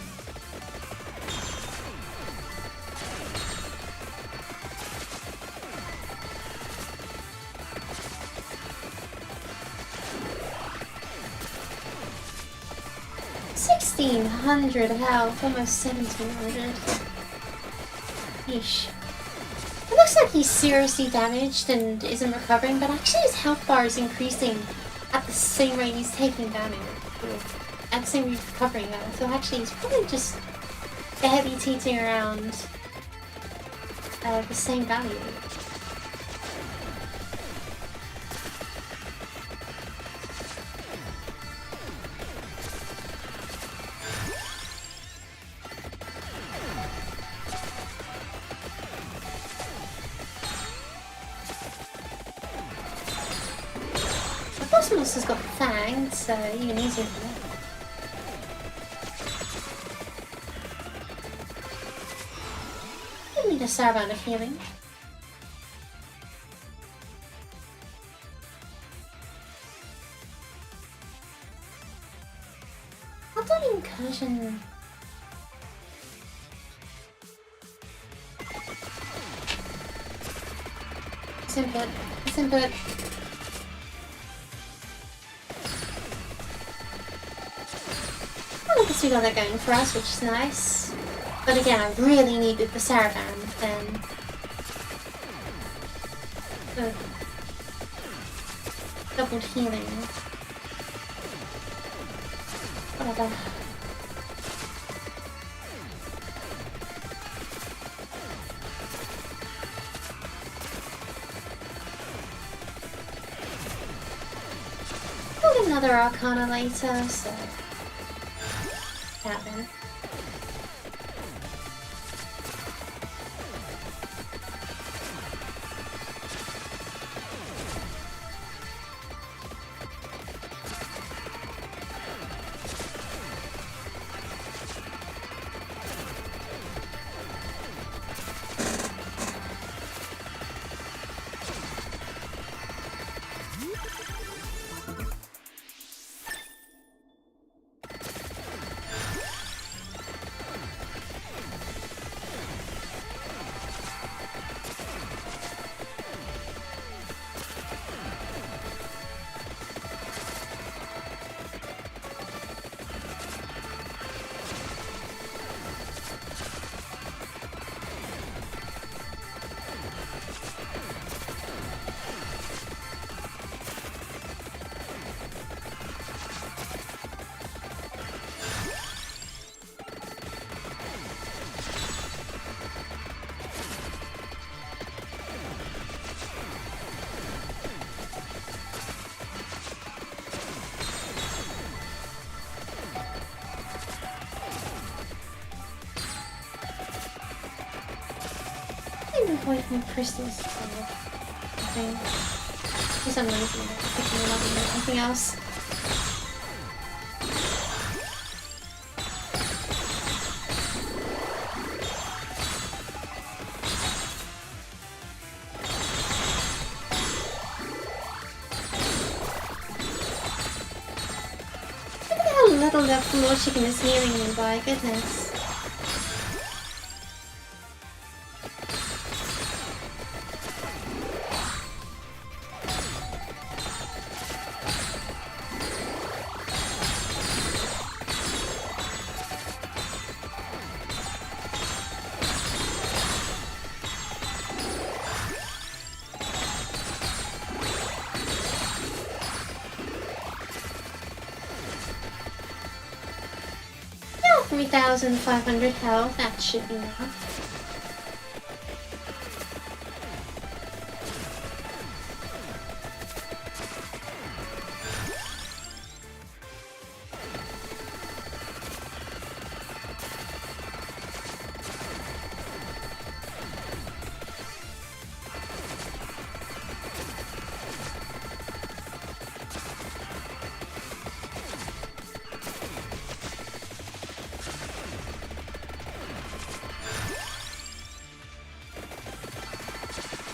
$1,600 health, almost 1,700. Yeesh. It looks like he's seriously damaged and isn't recovering, but actually his health bar is increasing at the same rate he's taking damage. At the same rate he's recovering that. So actually he's probably just the heavy teetering around the same value. The boss monster's got fangs, so even easier for that. Need a Saraband of healing. I've done incursion. Input. Input. I guess we got that going for us, which is nice. But again, I really needed the Saraband then. The doubled healing. Whatever. We'll get another Arcana later, so... that then. Avoiding crystals for something. For some reason, I'm picking them up and doing something else. Look at how little that Lord Chicken is healing me by, goodness. Yeah, 3,500 health, that should be enough.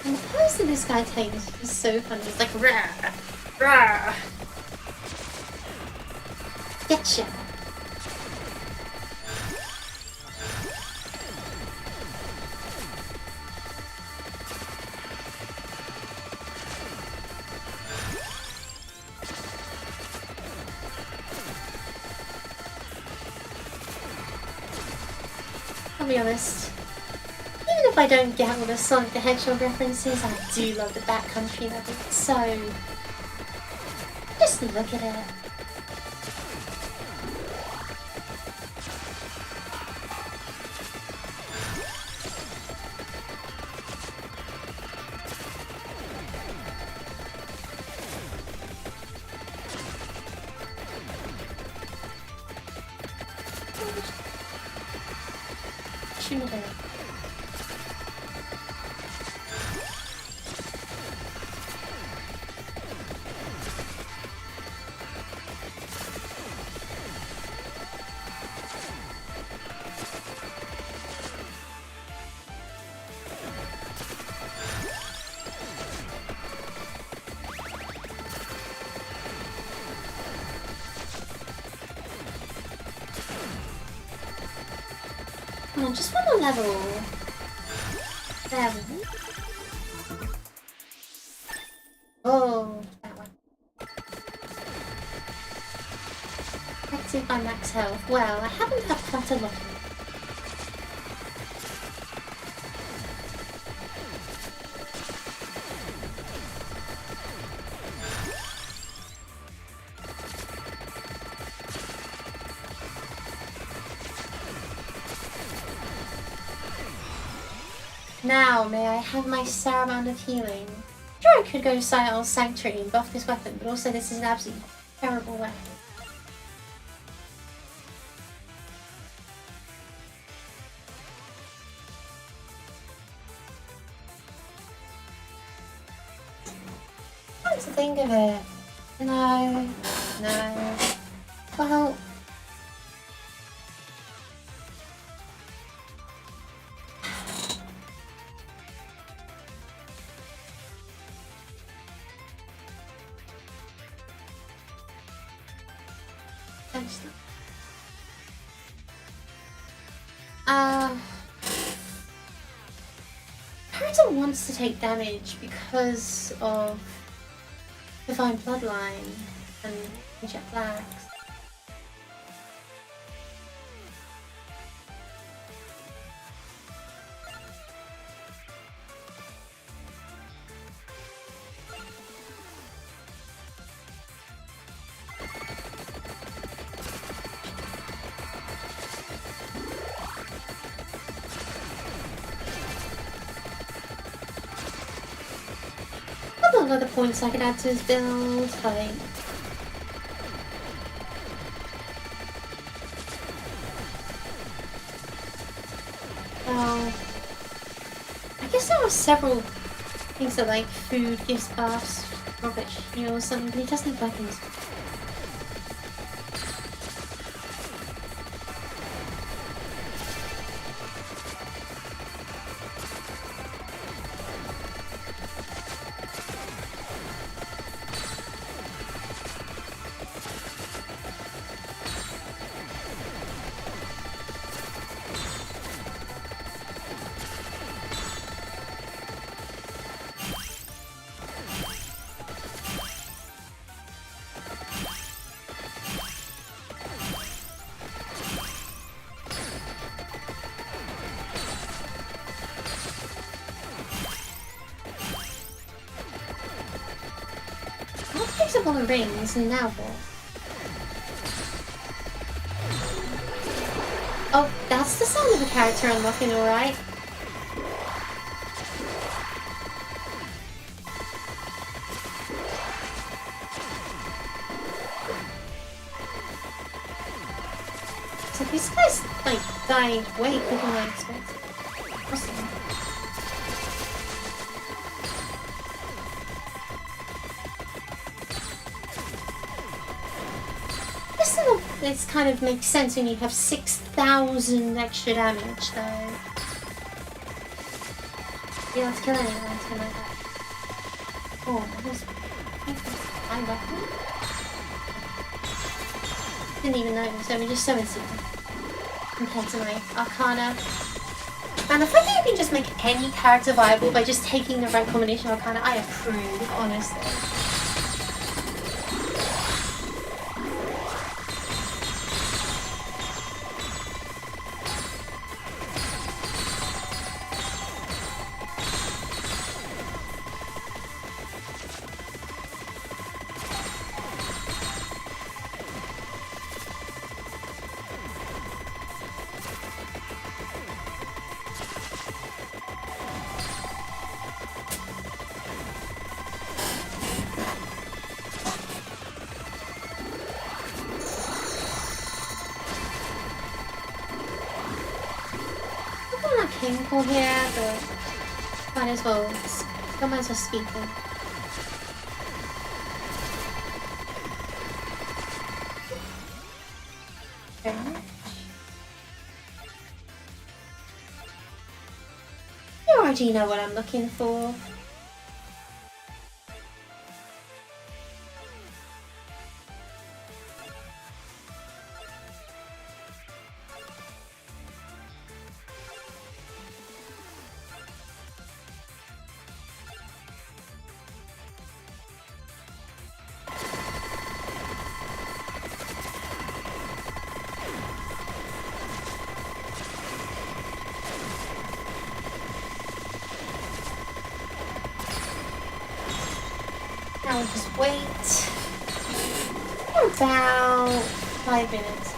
And the pose that this guy takes is so funny. He's like, rah, rah. Getcha. I'll be honest. Even if I don't get all the Sonic the Hedgehog references, I do love the backcountry level. So, just look at it. shoot me there. Come on, just one more level. There we go. Oh, that one. Active by max health. Well, I haven't had quite a lot of it. Now, may I have my Saramount of healing? Sure, I could go to Silent's Sanctuary and buff this weapon, but also this is an absolutely terrible weapon. Come to think of it. No. Well... Character wants to take damage because of Divine Bloodline and Jet Blacks. Other points I could add to his build, like... Well... I guess there are several things that like food, gifts, buffs, Robert Shield or something, but he doesn't have weapons. Picks up all the rings, and now what? Oh, that's the sound of a character unlocking, alright. So these guys, like, died way quicker than I expected. Awesome. This kind of makes sense when you have 6,000 extra damage, though. You don't have to kill anyone until like that. Oh, that was my weapon. Didn't even notice, I mean, just so insane compared to my Arcana. And the fact that you can just make any character viable by just taking the right combination of Arcana, I approve, honestly. tinkle here, but might as well speak it. Okay. You already know what I'm looking for. Now we'll just wait for about 5 minutes.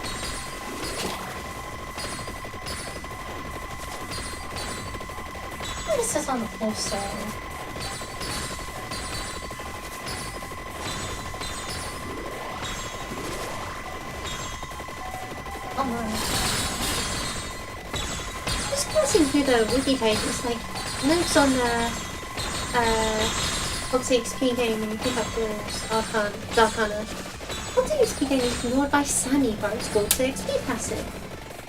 This is on the floor, so oh my. Just glancing through the wiki page, it's like notes on the Foxy XP game when you pick up rules, Darkana. Foxy XP game is ignored by Sammy, but it's called to XP passive.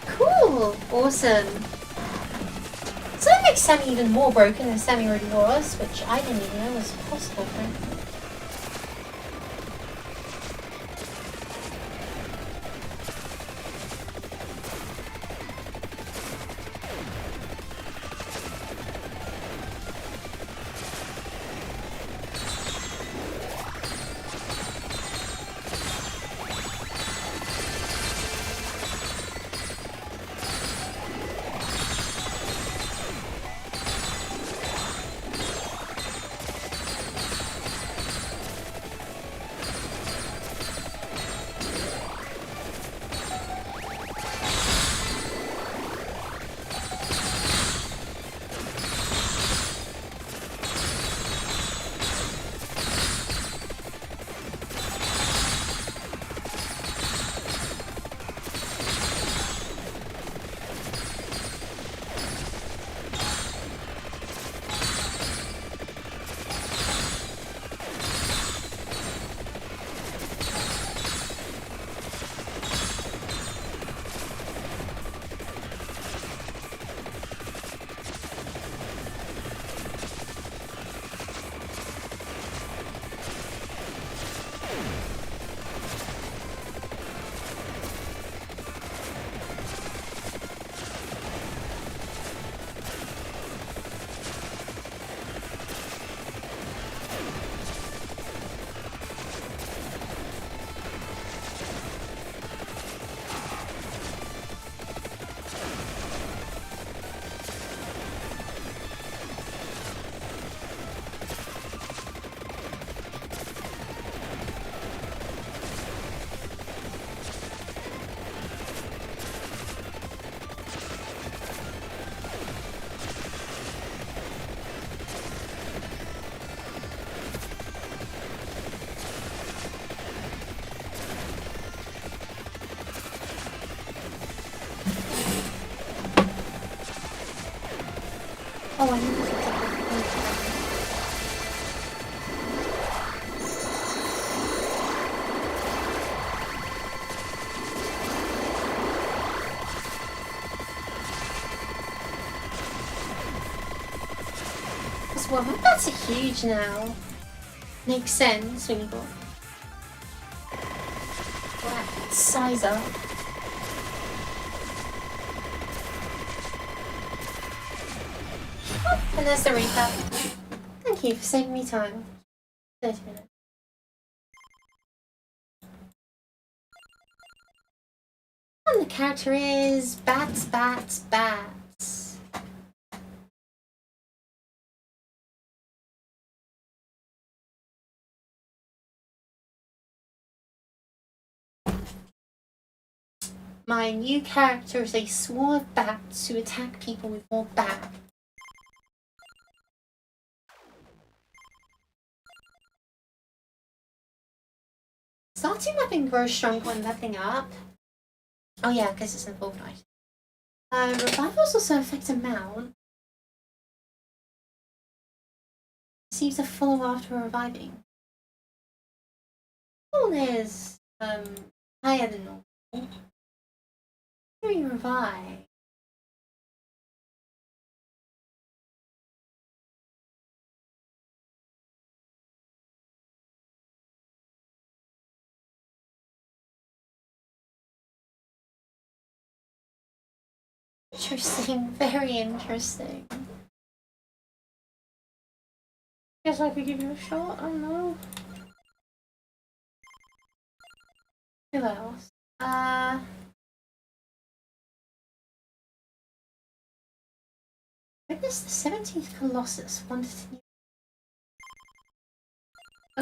Cool! Awesome. So that makes Sammy even more broken than Sammy already was, which I didn't even know was possible, frankly. Oh, I know well, that's a huge now. Makes sense when you got that size up. Oh, and there's the recap. Thank you for saving me time. 30 minutes. And the character is Bats, Bats, Bats. My new character is a swarm of bats who attack people with more bats. Starting up and grow stronger when leveling up. Oh yeah, because it's an Fortnite. Revivals also affect a mount. Receives a follow after reviving. One is higher than normal. During revive. Interesting, very interesting. Guess I could give you a shot, I don't know. Who else? Witness the 17th Colossus wanted to...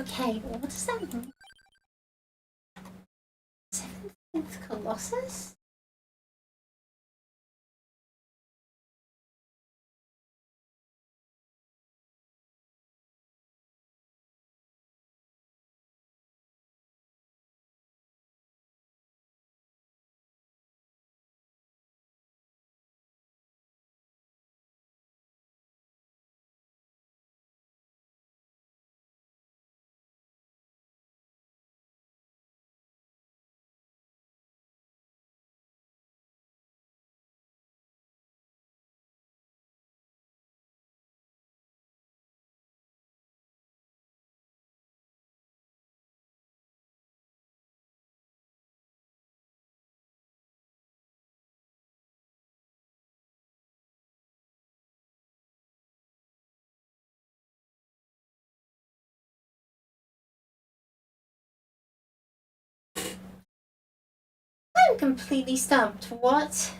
Okay, what does that mean? 17th Colossus? I'm completely stumped. What?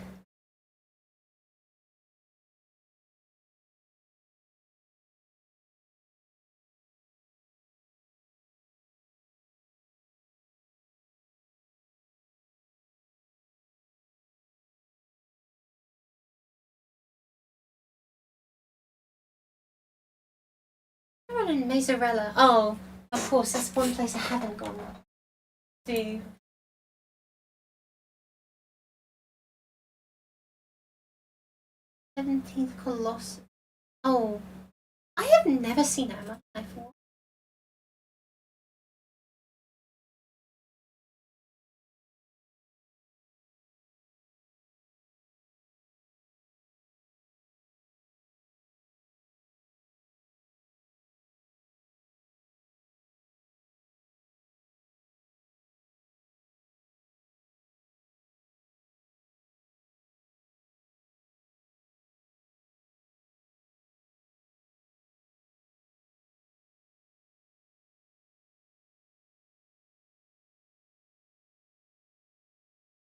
I run in Mazarella. Oh, of course, that's one place I haven't gone to. 17th Colossus. Oh, I have never seen that in my life before.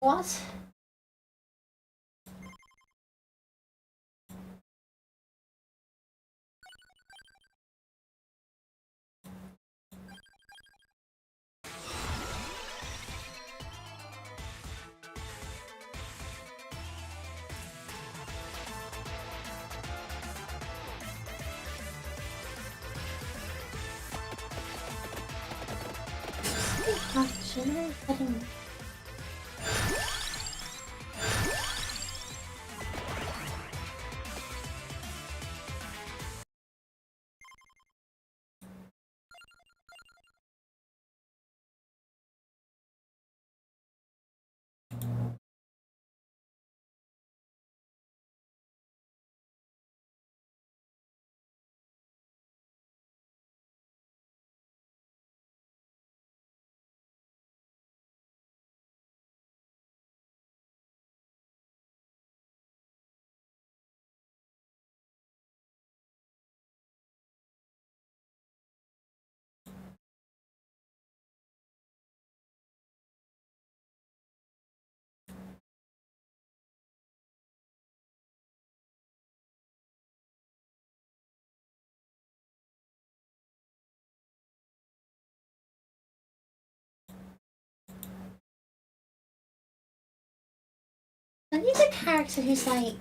What? General heading. I need a character who's like...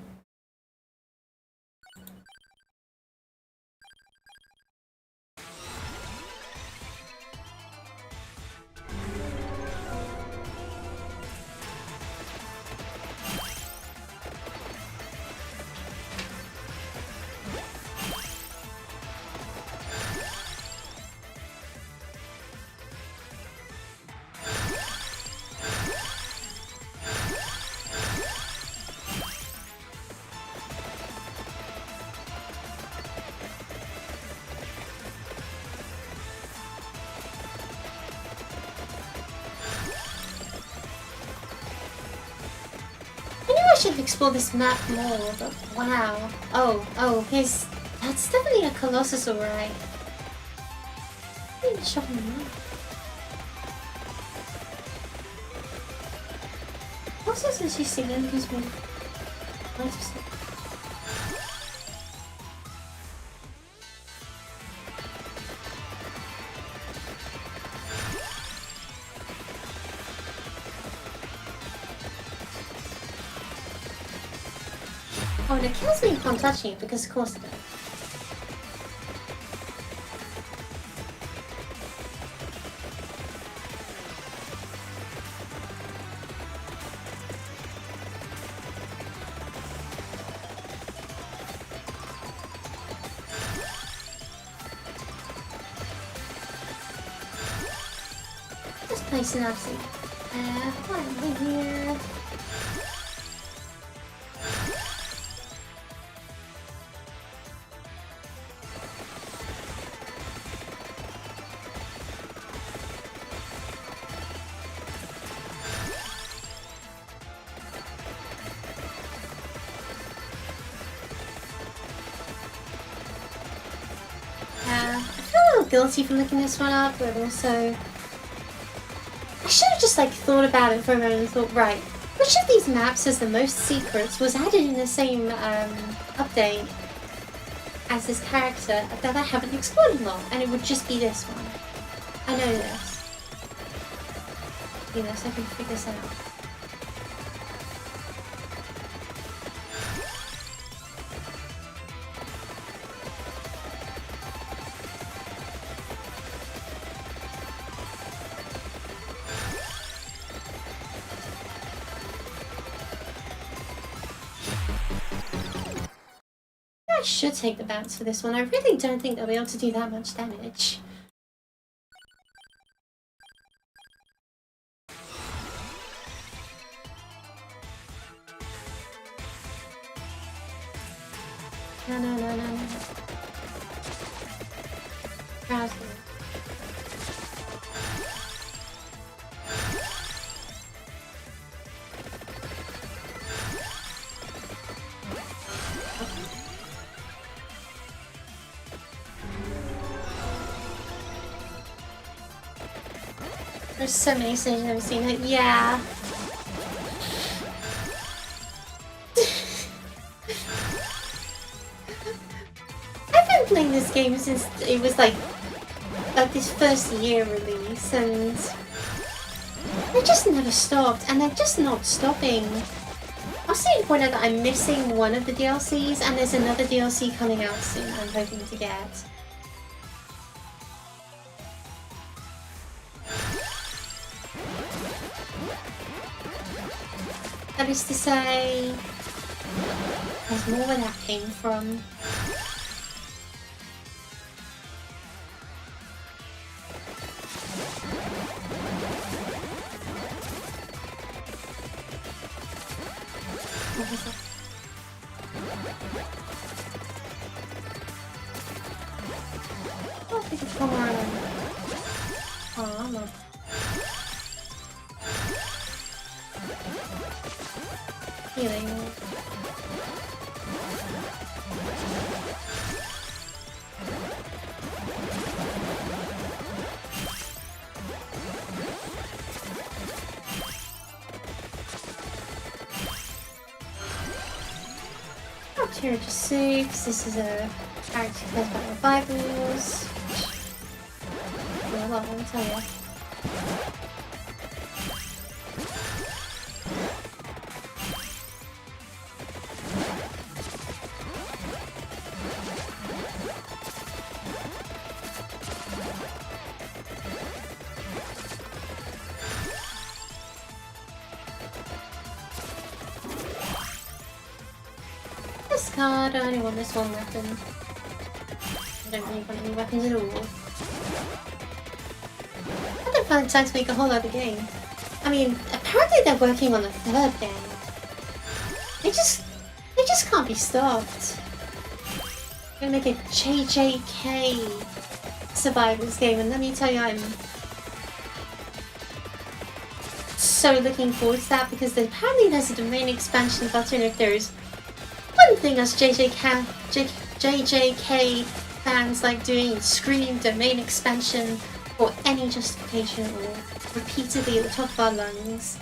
should explore this map more, but wow. Oh, here's... That's definitely a Colossus, alright. Even shot him up. Colossus is just singing because we... Oh, and it kills me if I'm touching it, because of course it does. This place is absolutely... why am I here? I feel a little guilty for looking this one up, but also... I should have just thought about it for a moment and thought, right, which of these maps has the most secrets was added in the same update as this character that I haven't explored a lot, and it would just be this one. I know this. You know, so I can figure this out. I should take the bounce for this one. I really don't think they'll be able to do that much damage. No. Browser. There's so many stages I've never seen it. Yeah. I've been playing this game since it was like this first year release, and they just never stopped, and they're just not stopping. I'll see point out that I'm missing one of the DLCs, and there's another DLC coming out soon I'm hoping to get. That is to say, there's more where that came from. What was it? Oh, I think it's come on. Oh, I'm up. Healing. Up tier to 6. This is a character who plays by revivals. Well, let me tell you. This card, I only want this one weapon. I don't really want any weapons at all. I don't find time to make a whole other game. I mean, apparently they're working on a third game. They just can't be stopped. They're gonna make a JJK survivors game, and let me tell you, I'm so looking forward to that because apparently there's a domain expansion button. If there's one thing us JJK fans like doing, is screaming domain expansion for any justification or repeatedly at the top of our lungs.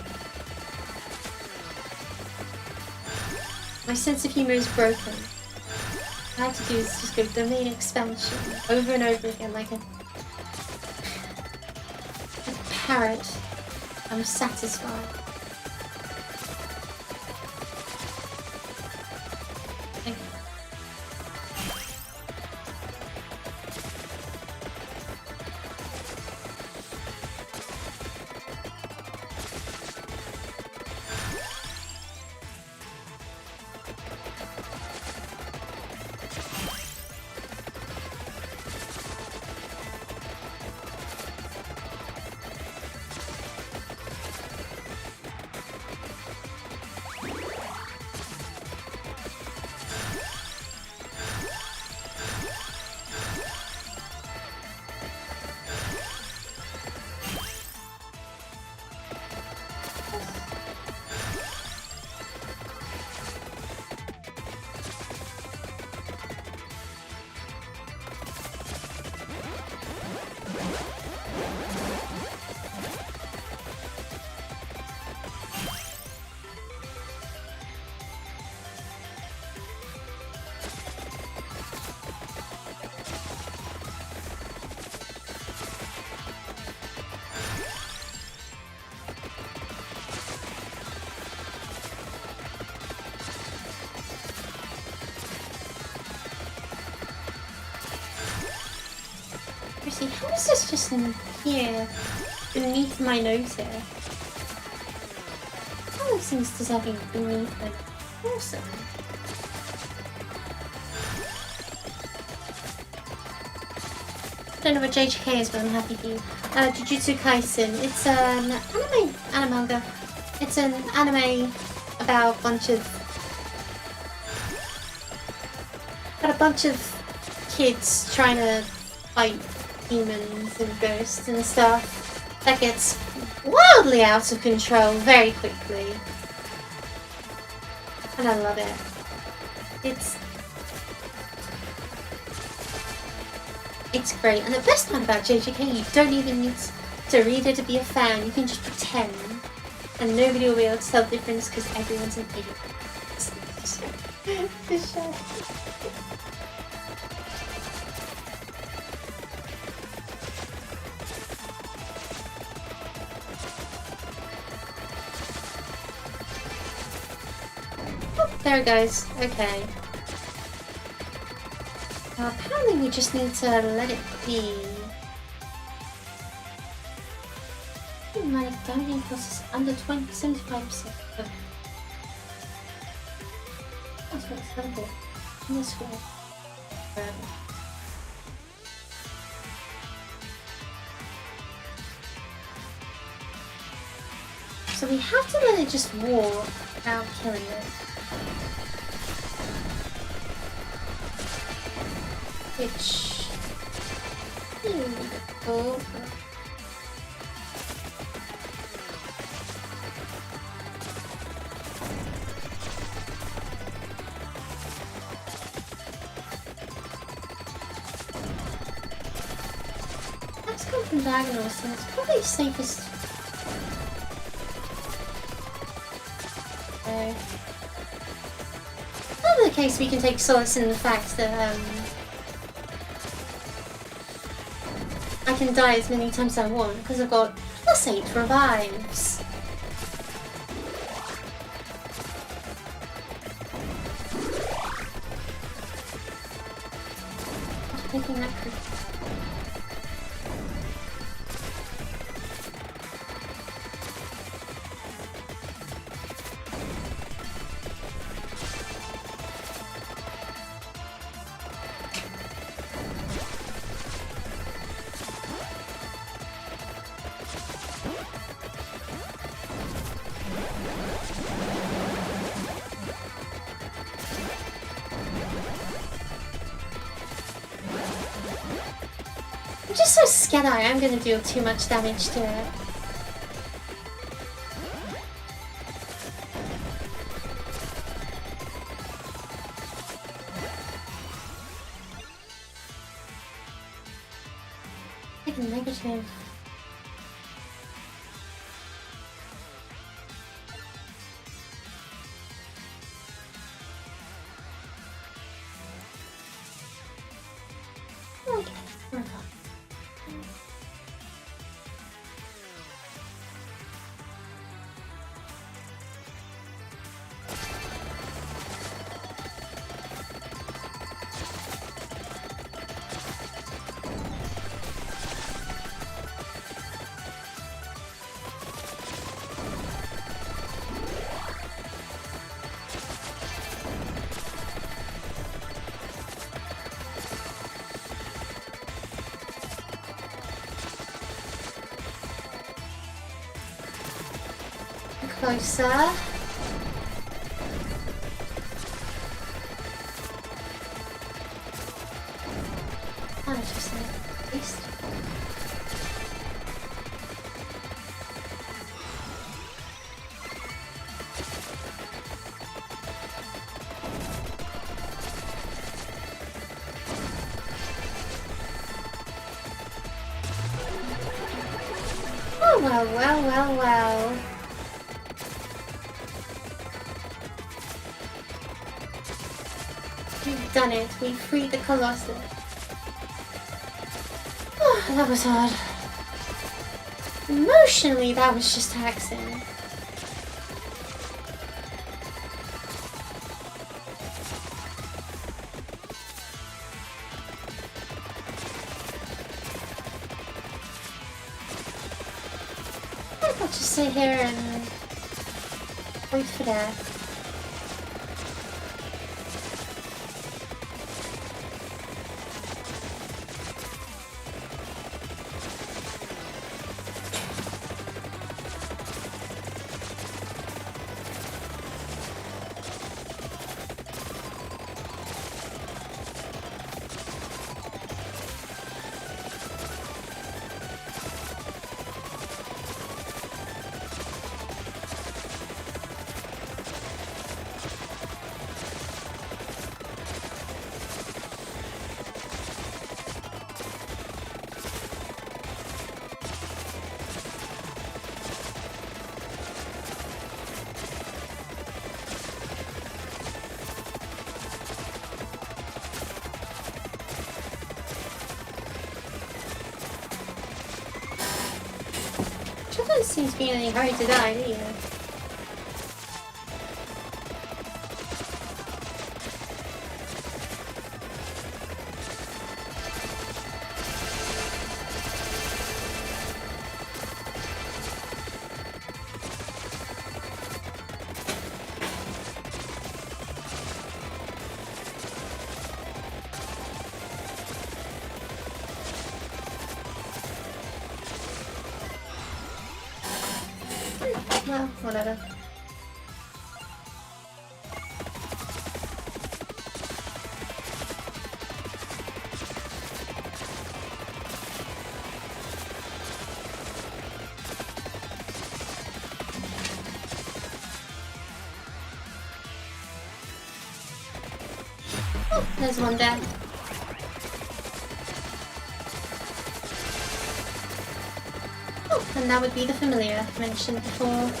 My sense of humor is broken. All I have to do is just go domain expansion over and over again like a parrot. I'm satisfied. How is this just in here, beneath my nose here? All those things deserving beneath my torso. I don't know what JJK is, but I'm happy for you. Jujutsu Kaisen. It's an anime manga. It's an anime about a bunch of kids trying to fight demons and ghosts and stuff. That gets wildly out of control very quickly. And I love it. It's great. And the best part about JJK, you don't even need to read it to be a fan. You can just pretend. And nobody will be able to tell the difference because everyone's an idiot. There it goes. Okay. Apparently we just need to let it be. My dining cost is under 75%. That's what it's done for. In this way. So we have to let it just war without killing it. Which cool. Let's come from diagonal, so it's probably safest. Okay. In the case, we can take solace in the fact that I can die as many times as I want because I've got +8 revives. I'm taking that creep. I'm just so scared I am going to deal too much damage to it. like a negative. Okay, we're fine. Closer. Oh, just at least. Oh, well. We've done it. We freed the Colossus. Oh, that was hard. Emotionally, that was just taxing. I'll just sit here and wait for that. Doesn't seem to be in any hurry to die, do you? Well, whatever. Oh, there's one there. Oh, and that would be the familiar mentioned before.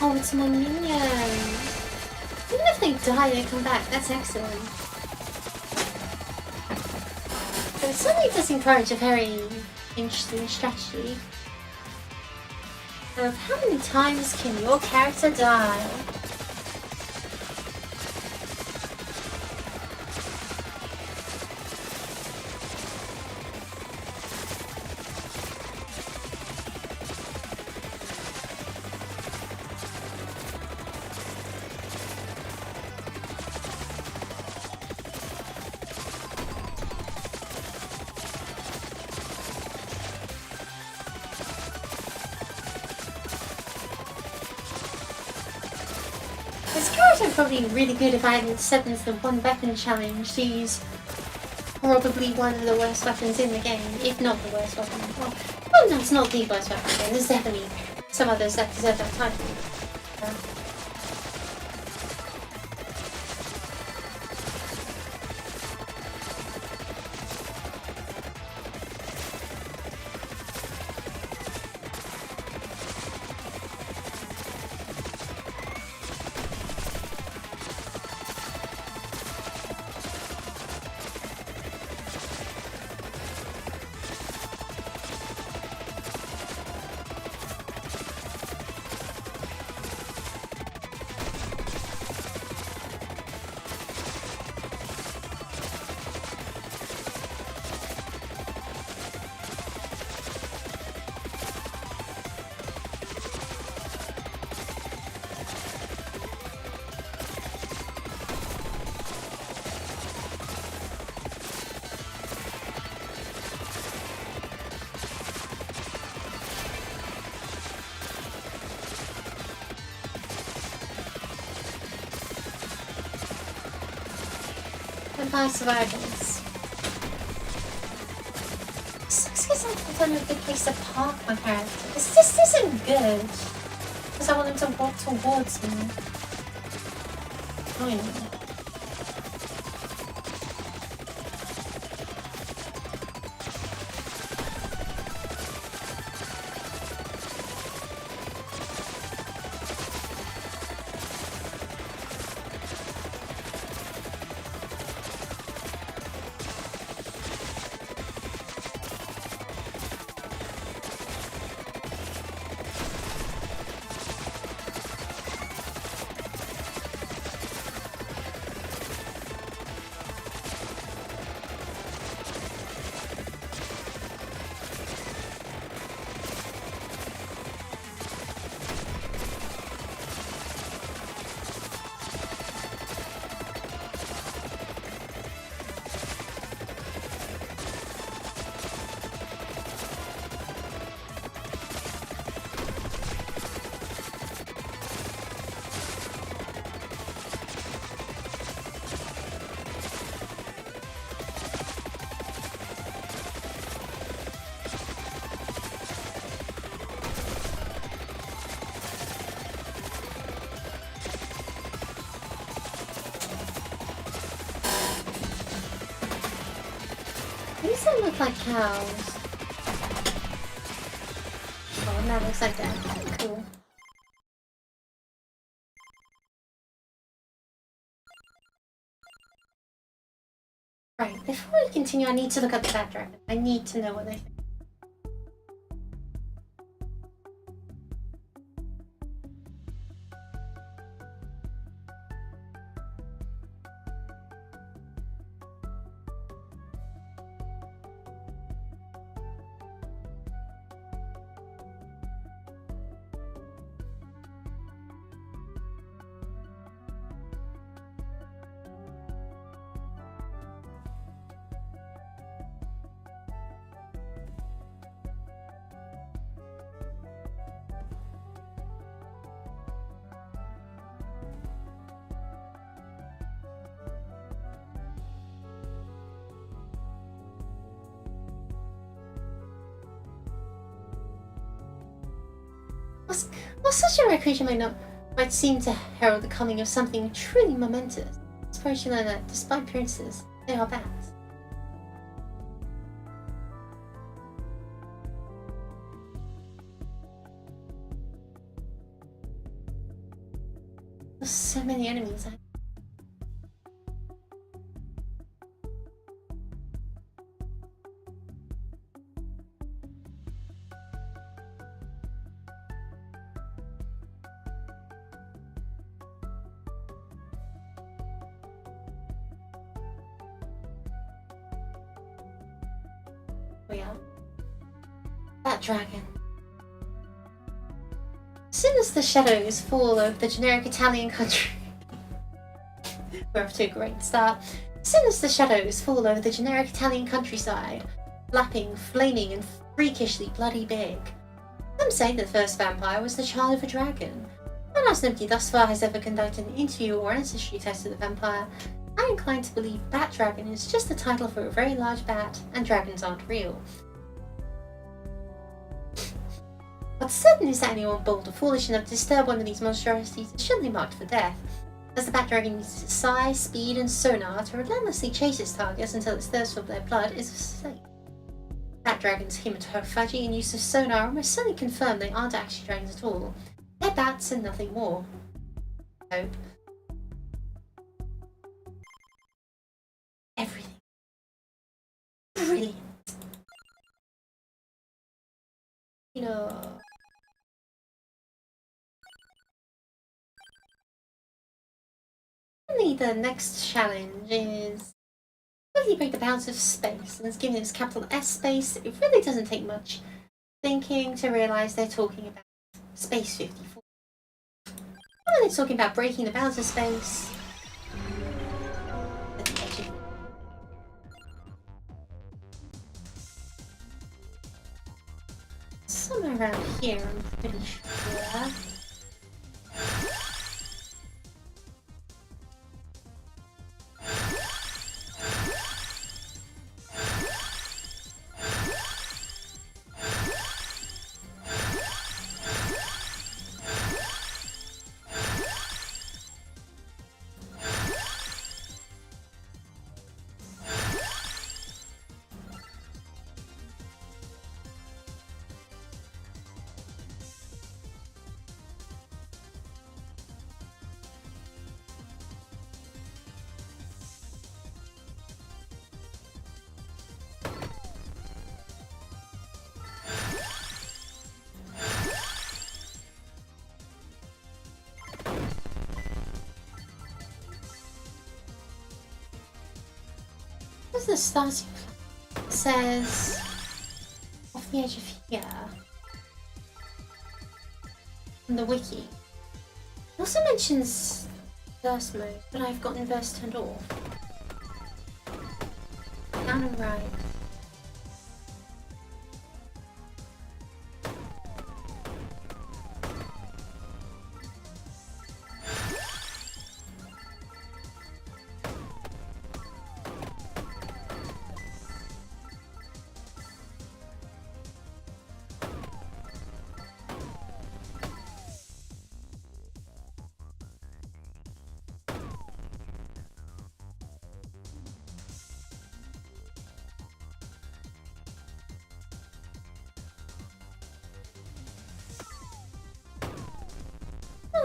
Oh, it's my minion. Even if they die, they come back. That's excellent. But it certainly does encourage a very interesting strategy of how many times can your character die? This character would probably be really good if I hadn't set into the one weapon challenge to use probably one of the worst weapons in the game, if not the worst weapon. Well no, it's not the worst weapon in the game. There's definitely some others that deserve that title. Vampire Survivors. Sucks because I don't have a good place to park my character. This just isn't good. Because I want him to walk towards me. Join me. These don't look like cows. Oh, that looks like that. Cool. Right, before we continue, I need to look at the Bad Dragon. I need to know what they think. While such a rare creature might seem to herald the coming of something truly momentous, it's very to learn that, despite appearances, they are bats. There's so many enemies. We are. That dragon. As soon as the shadows fall over the generic Italian country. We're off to a great start. As soon as the shadows fall over the generic Italian countryside, flapping, flaming, and freakishly bloody big. Some say the first vampire was the child of a dragon. And as nobody thus far has ever conducted an interview or ancestry test of the vampire, I'm inclined to believe Bat Dragon is just the title for a very large bat, and dragons aren't real. What's certain is that anyone bold or foolish enough to disturb one of these monstrosities is surely marked for death, as the Bat Dragon uses its size, speed, and sonar to relentlessly chase its targets until its thirst for their blood is safe. Bat Dragons' hematophagy and use of sonar almost certainly confirm they aren't actually dragons at all. They're bats and nothing more. Hope. Everything. Brilliant. You know. Only the next challenge is quickly break the bounds of space, and it's given its capital S space. It really doesn't take much thinking to realise they're talking about Space 54. When they're talking about breaking the bounds of space, somewhere around here, I'm pretty sure. What's the starting plan? It says off the edge of here in the wiki. It also mentions burst mode, but I've got inverse turned off. Down and right.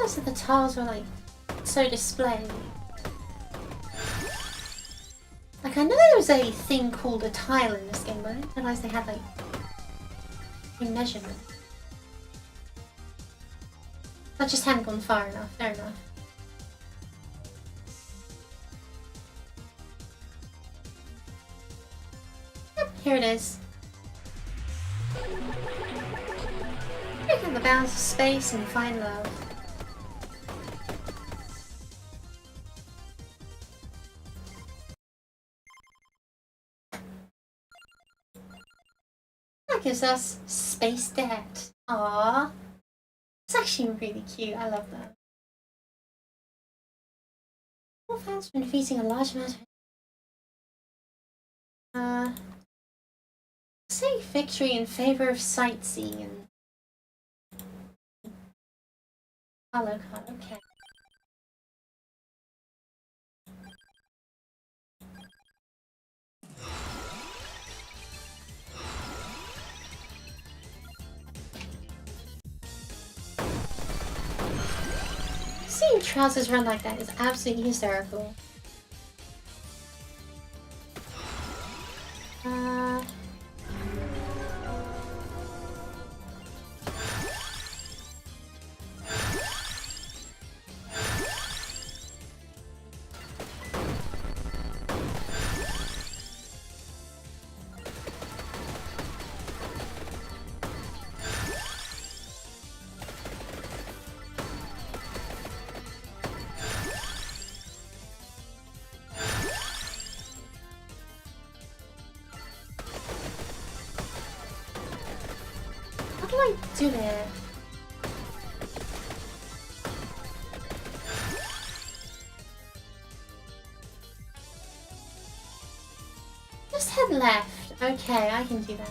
So the tiles were like so displayed. Like I know there was a thing called a tile in this game, but I didn't realise they had like a measurement. I just hadn't gone far enough, fair enough. Yep, here it is. Break on the bounds of space and find love. Gives us space debt. Aww. It's actually really cute. I love that. All fans from defeating a large amount of say victory in favor of sightseeing and color card, okay. trousers run like that is absolutely hysterical. How do I do it? Just head left. Okay, I can do that.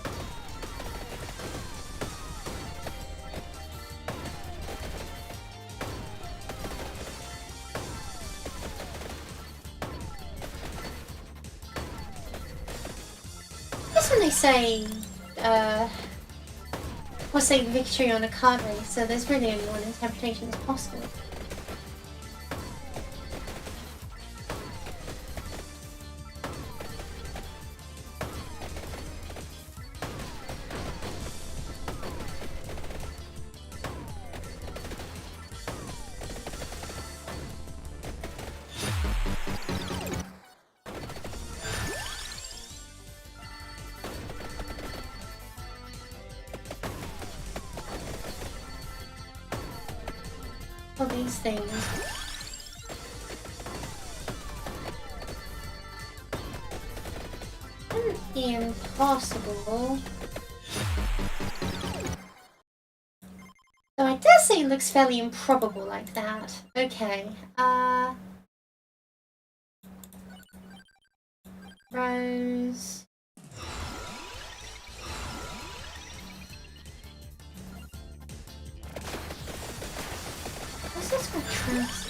I guess when they say, we'll say victory on a card race, so there's really only one interpretation that's possible. All these things. Wouldn't be impossible. So I dare say it looks fairly improbable like that. Okay, Rose. What's this for trousers?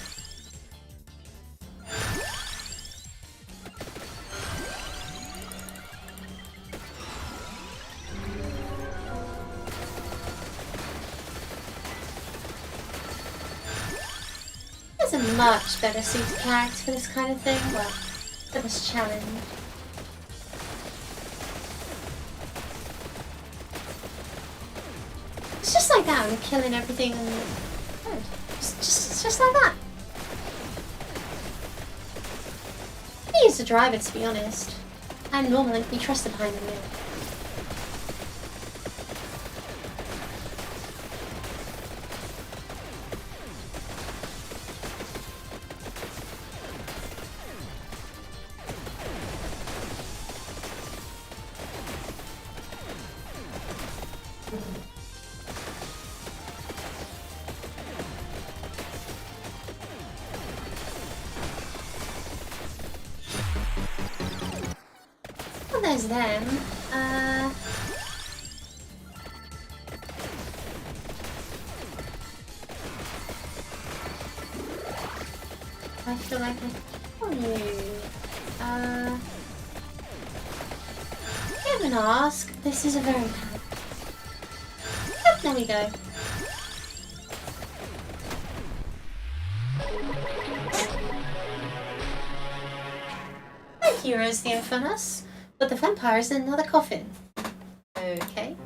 There's a much better suited character for this kind of thing. Well, for this challenge. It's just like that. I'm killing everything and it's just like that. He is the driver, to be honest. I'm normally to be trusted behind the wheel. Well, there's them. I feel like I you. I'm gonna ask. This is a very bad. Yep, there we go. Thank you, Rose the Infamous. But the vampire is in another coffin. Okay.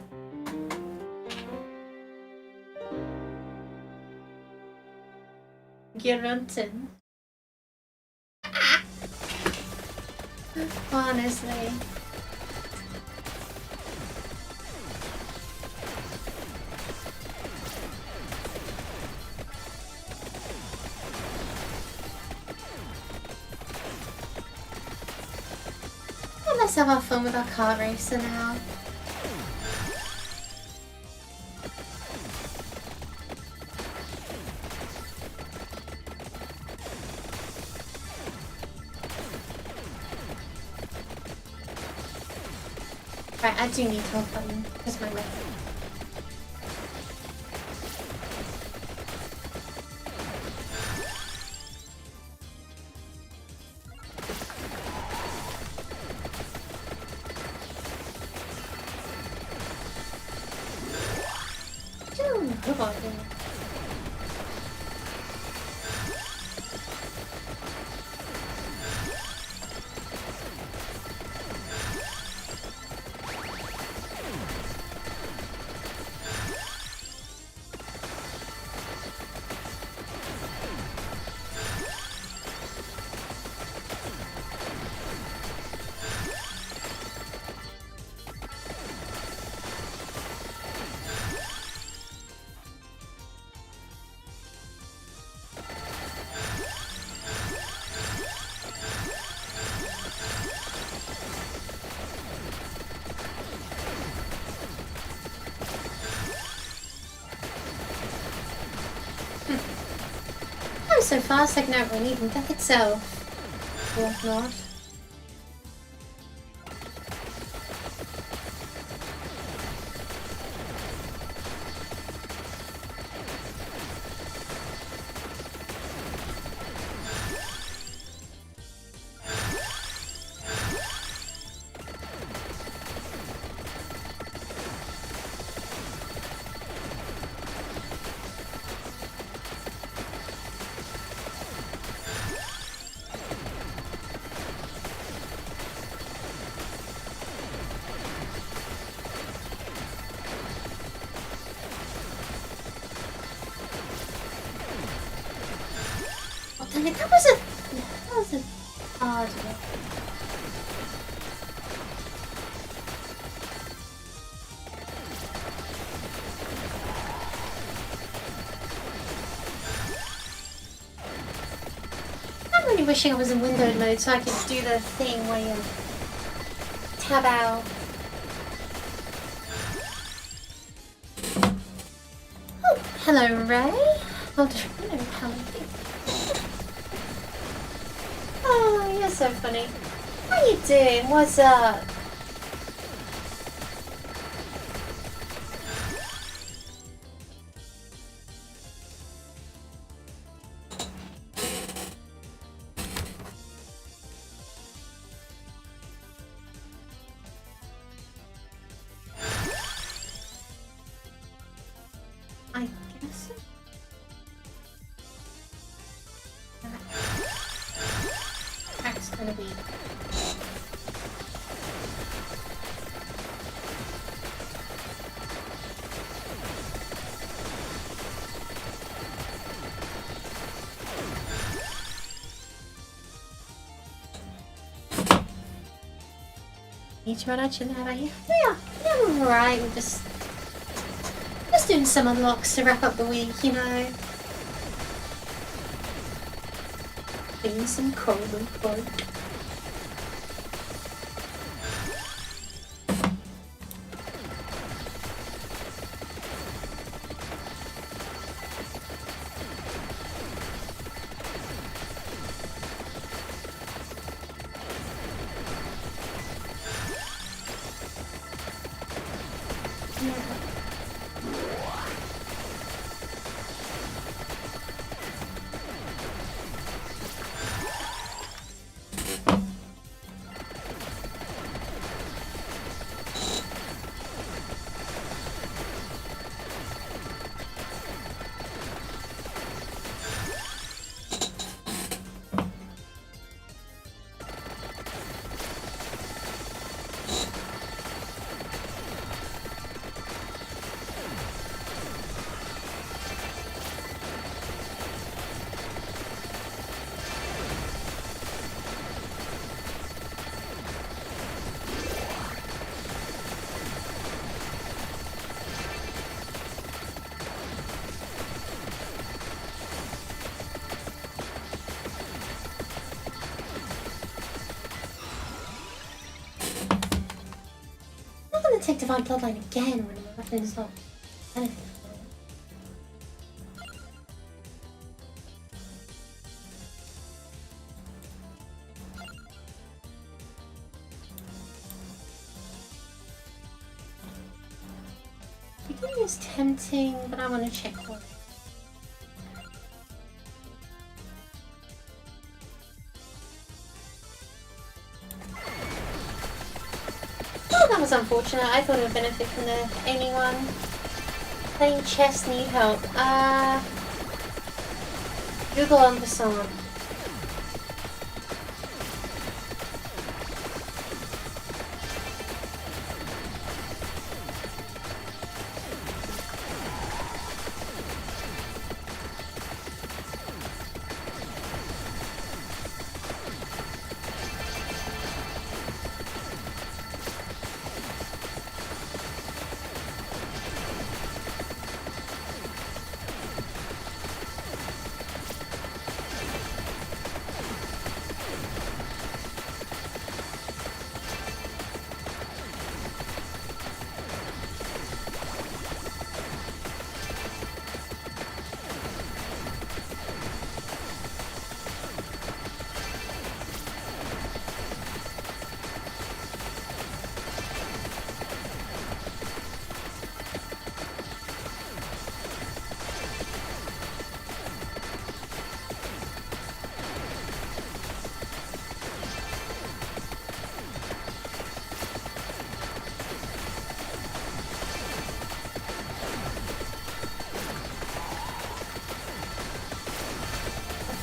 Gerunten. Honestly. Let's have our fun with our car racer now. Right, I do need to hold button because my leg. so fast I can outrun even death itself. Or whatnot. Dang it, that was a hard one. I'm really wishing I was in windowed mode so I could do the thing where you tab out. Oh, hello Ray. Oh, hello Helen. Oh, you're so funny. How you doing? What's up? I guess so. That's gonna be. Need to run out your lab, are you? Yeah, I'm alright. We're just doing some unlocks to wrap up the week, you know. Doing some cold and cold. Take Divine Bloodline again when my weapon is not anything. Beginning is tempting, but I want to check one. That was unfortunate. I thought it would benefit from anyone. Playing chess, need help. Google on Bassan.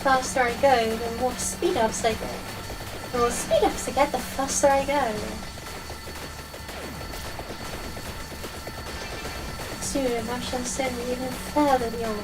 faster I go, the more speed ups I get. The more speed ups I get, the faster I go. Soon I shall send you even further beyond.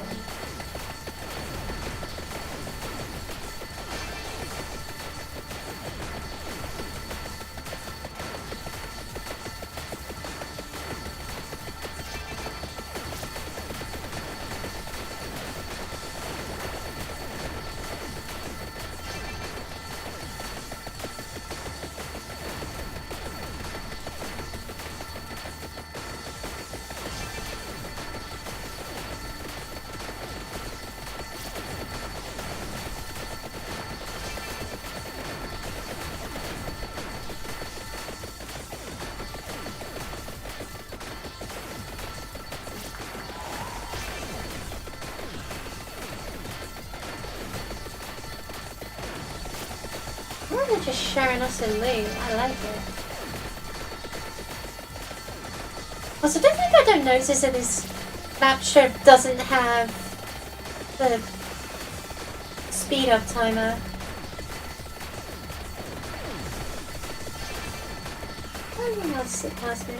They're just sharing us in loot. I like it. Also, don't think I don't notice that this map sure doesn't have the speed up timer. I don't know how to sit past me.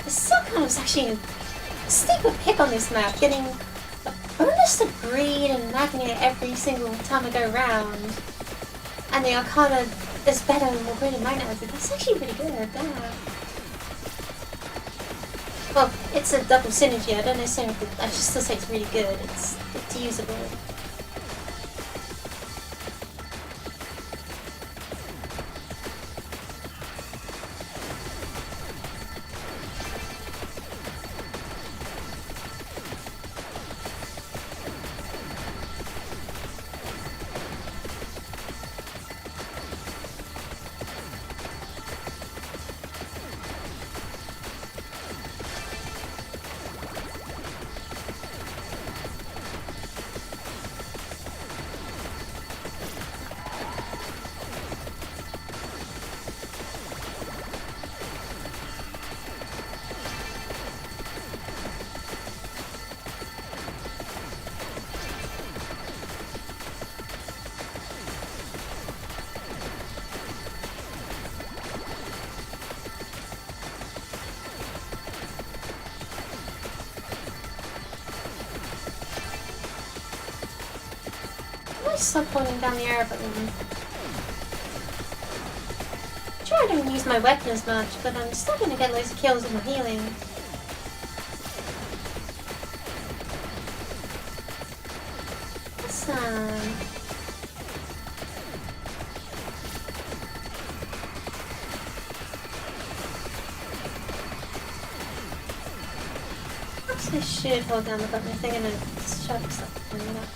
The Silkon was actually a stupid pick on this map, getting a bonus to greed and magnet every single time I go round. And the Arcana is better and more greed and magnet. That's actually pretty good, damn. Well, it's a double synergy, I don't necessarily have to, I just still say it's really good, it's usable. Stop holding down the air button. I'm sure I don't use my weapon as much, but I'm still gonna get loads of kills with my healing. Awesome. Perhaps I should hold down the button if they're gonna shove stuff in it.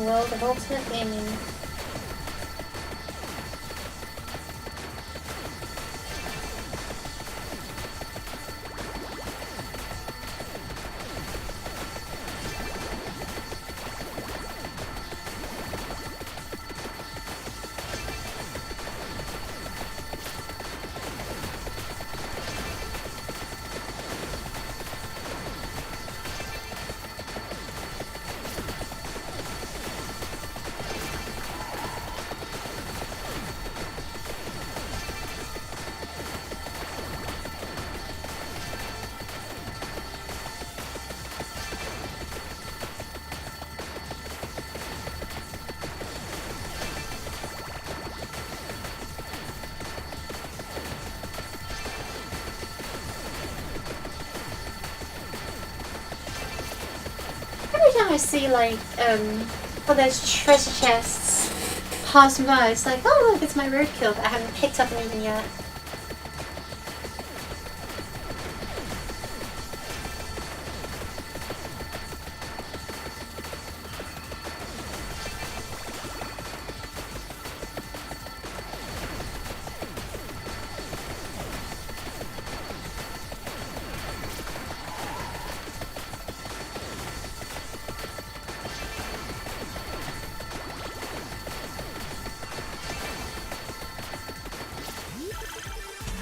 world of alternate gaming. I see like all those treasure chests passing by. It's like, oh look, it's my roadkill that I haven't picked up and eaten yet.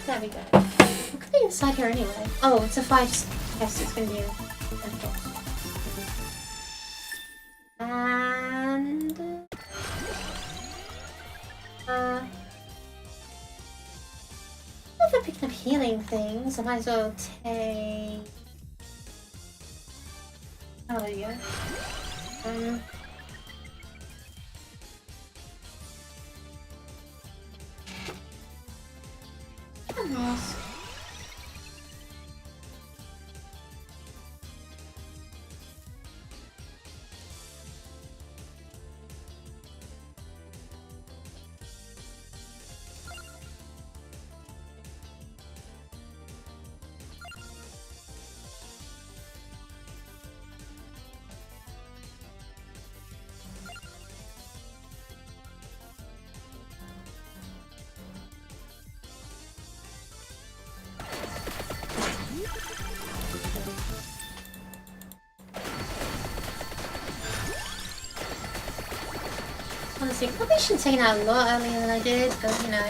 There we go. It could be inside here anyway. Oh, it's a 5 chest. It's going to be a 10 chest. And if I'm picking up healing things, I might as well take. Oh, there you go. Mask. Honestly, probably should have taken out a lot earlier than I did, but you know.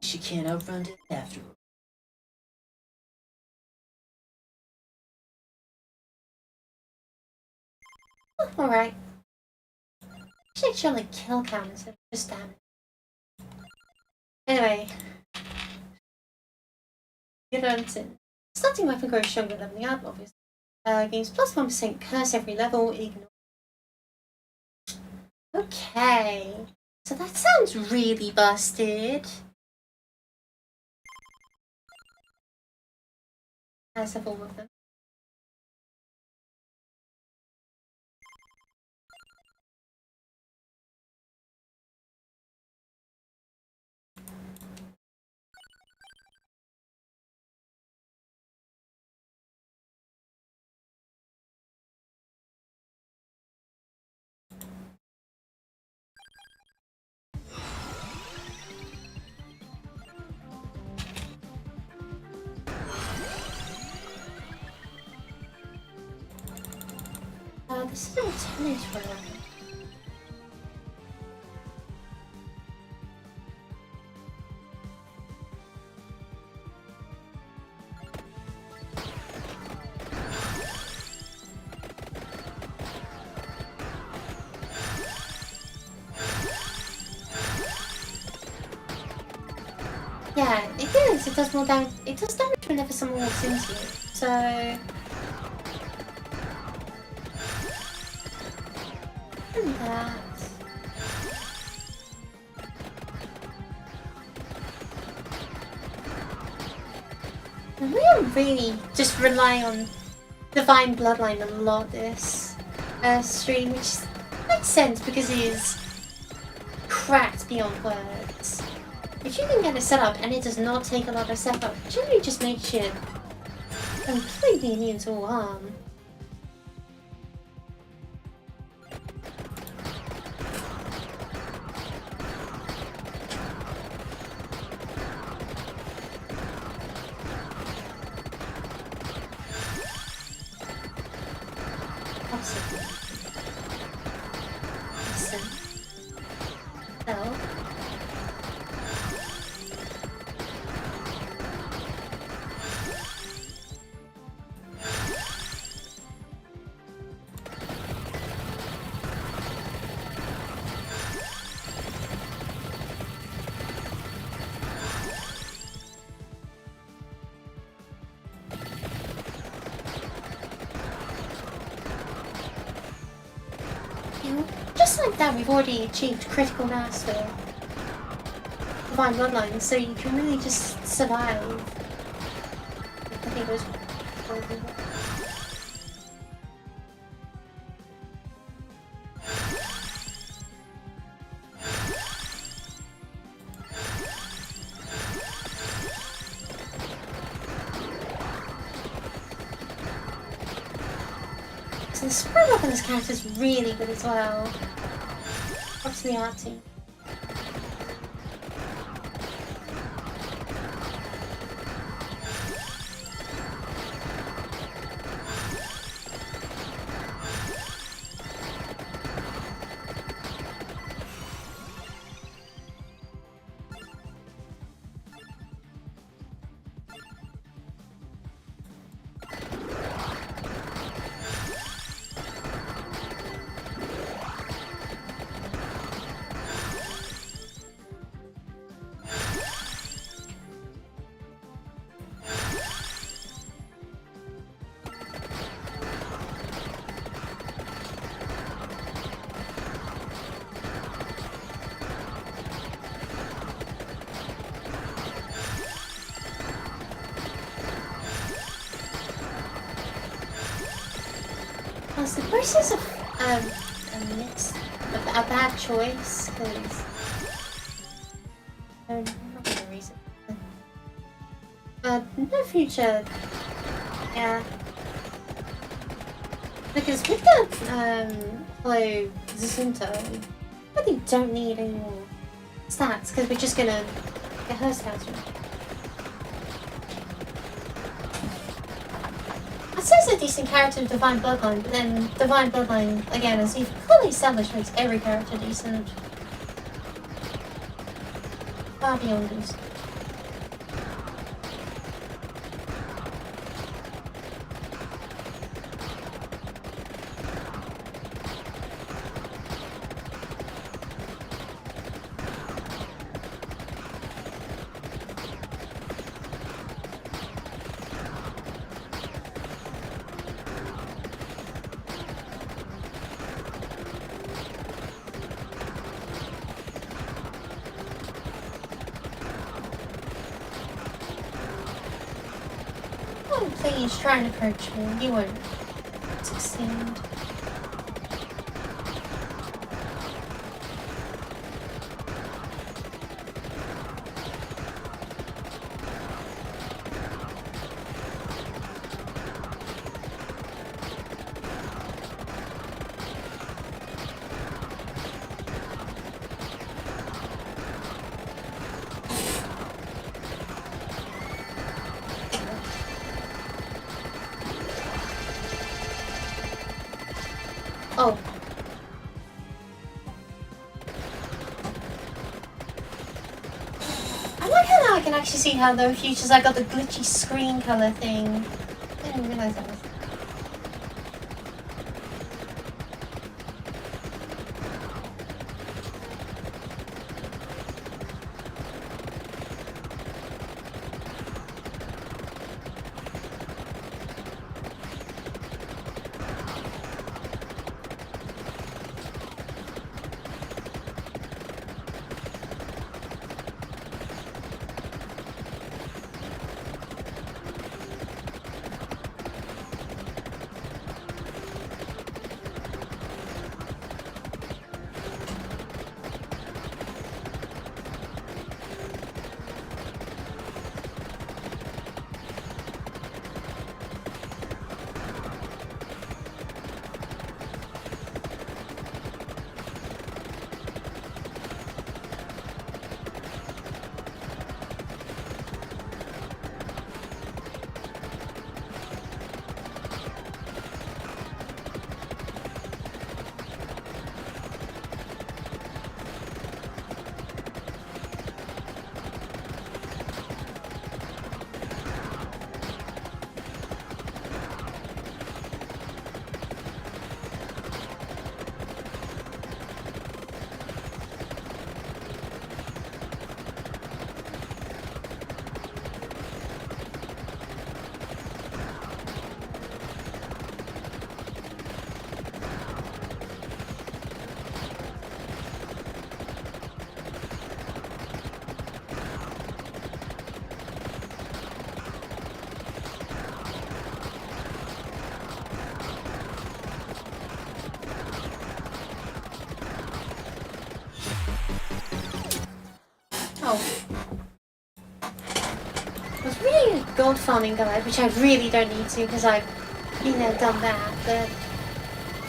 She can't outrun it after all. Alright. Should actually kill count instead of just damage. Anyway. Get on to starting weapon grows stronger leveling up, obviously. Gains plus 1% curse every level, ignore. Okay. So that sounds really busted. As have all of them. This is a tennis round. Yeah, it is. It does more damage. It does damage whenever someone walks into you. So And that. And we are really just relying on Divine Bloodline a lot this stream, which makes sense because it is cracked beyond words. If you can get it set up and it does not take a lot of setup, it generally just makes you completely immune to all harm. Just like that, we've already achieved critical mass for Divine Bloodline, so you can really just survive. I think it was probably the spread up on this character is really good as well. Props to the art team. The process of a bad choice, because not for a reason. No future, yeah. Because with the Hello Zasunto, we really don't need any more stats because we're just gonna get her stats. It's a decent character of Divine Bloodline, but then Divine Bloodline, again, as you've fully established, makes every character decent. Far beyond decent. Please try and approach me. You won't succeed. Oh. I like how now I can actually see how the futures I got the glitchy screen color thing. I didn't realize that was. Oh. I was reading a gold farming guide, which I really don't need to because I've been there, done that, but...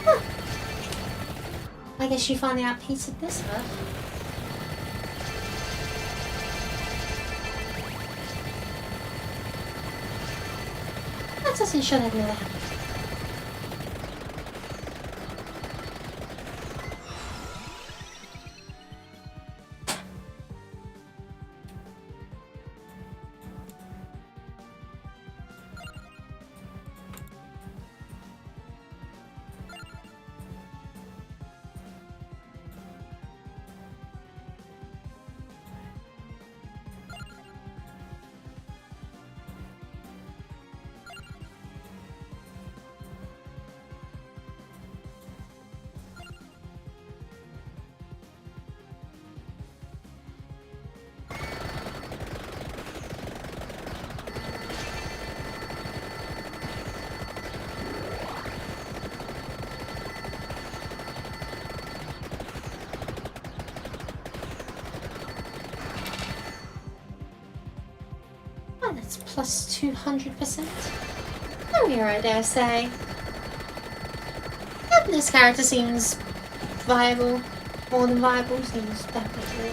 Huh. I guess you finally outpated this one. That doesn't show that never happened. Oh, that's plus 200%. Oh, you're right, I dare say. Yep, this character seems viable. More than viable, seems definitely.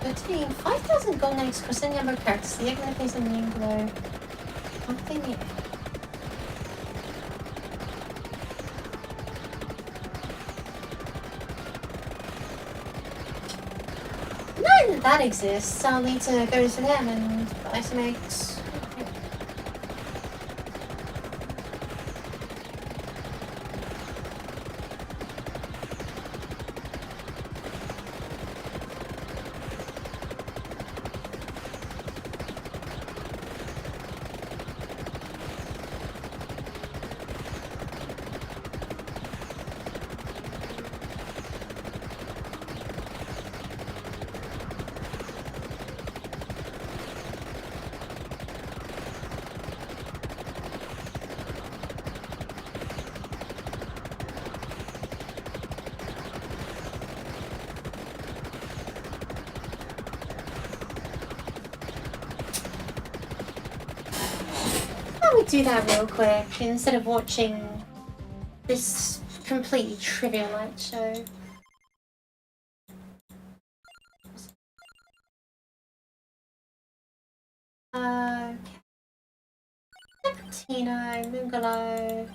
Obtaining 5,000 gold eggs across any number of characters. The egg place in the name below. One thing here. Knowing that exists, I'll need to go to them and buy some eggs. Do that real quick instead of watching this completely trivial light show. Okay. Nicotino, Moongalow.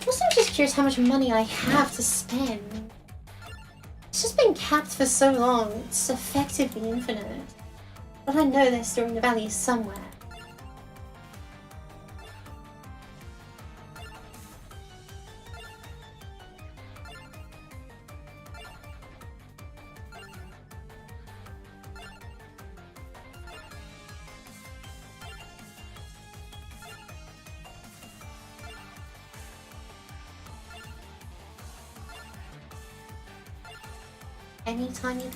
Also, I'm just curious how much money I have to spend. It's just been capped for so long, it's effectively infinite. But I know they're storing the value somewhere. Anytime you...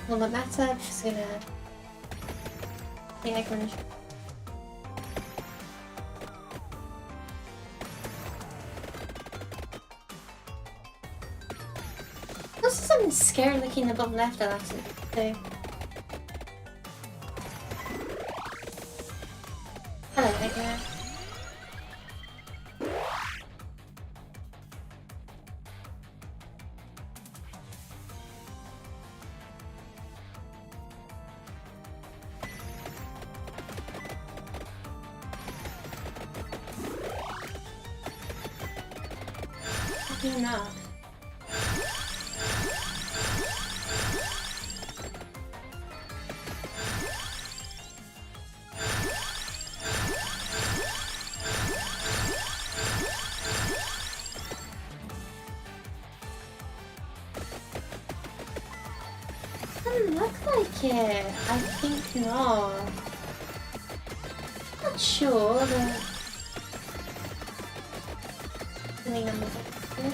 Will not matter, I'm just gonna think I can. Also, something scary looking in the bottom left. I like to do. Hello, again. Enough. Doesn't look like it. I think not. Not sure, but feeling I'm not good.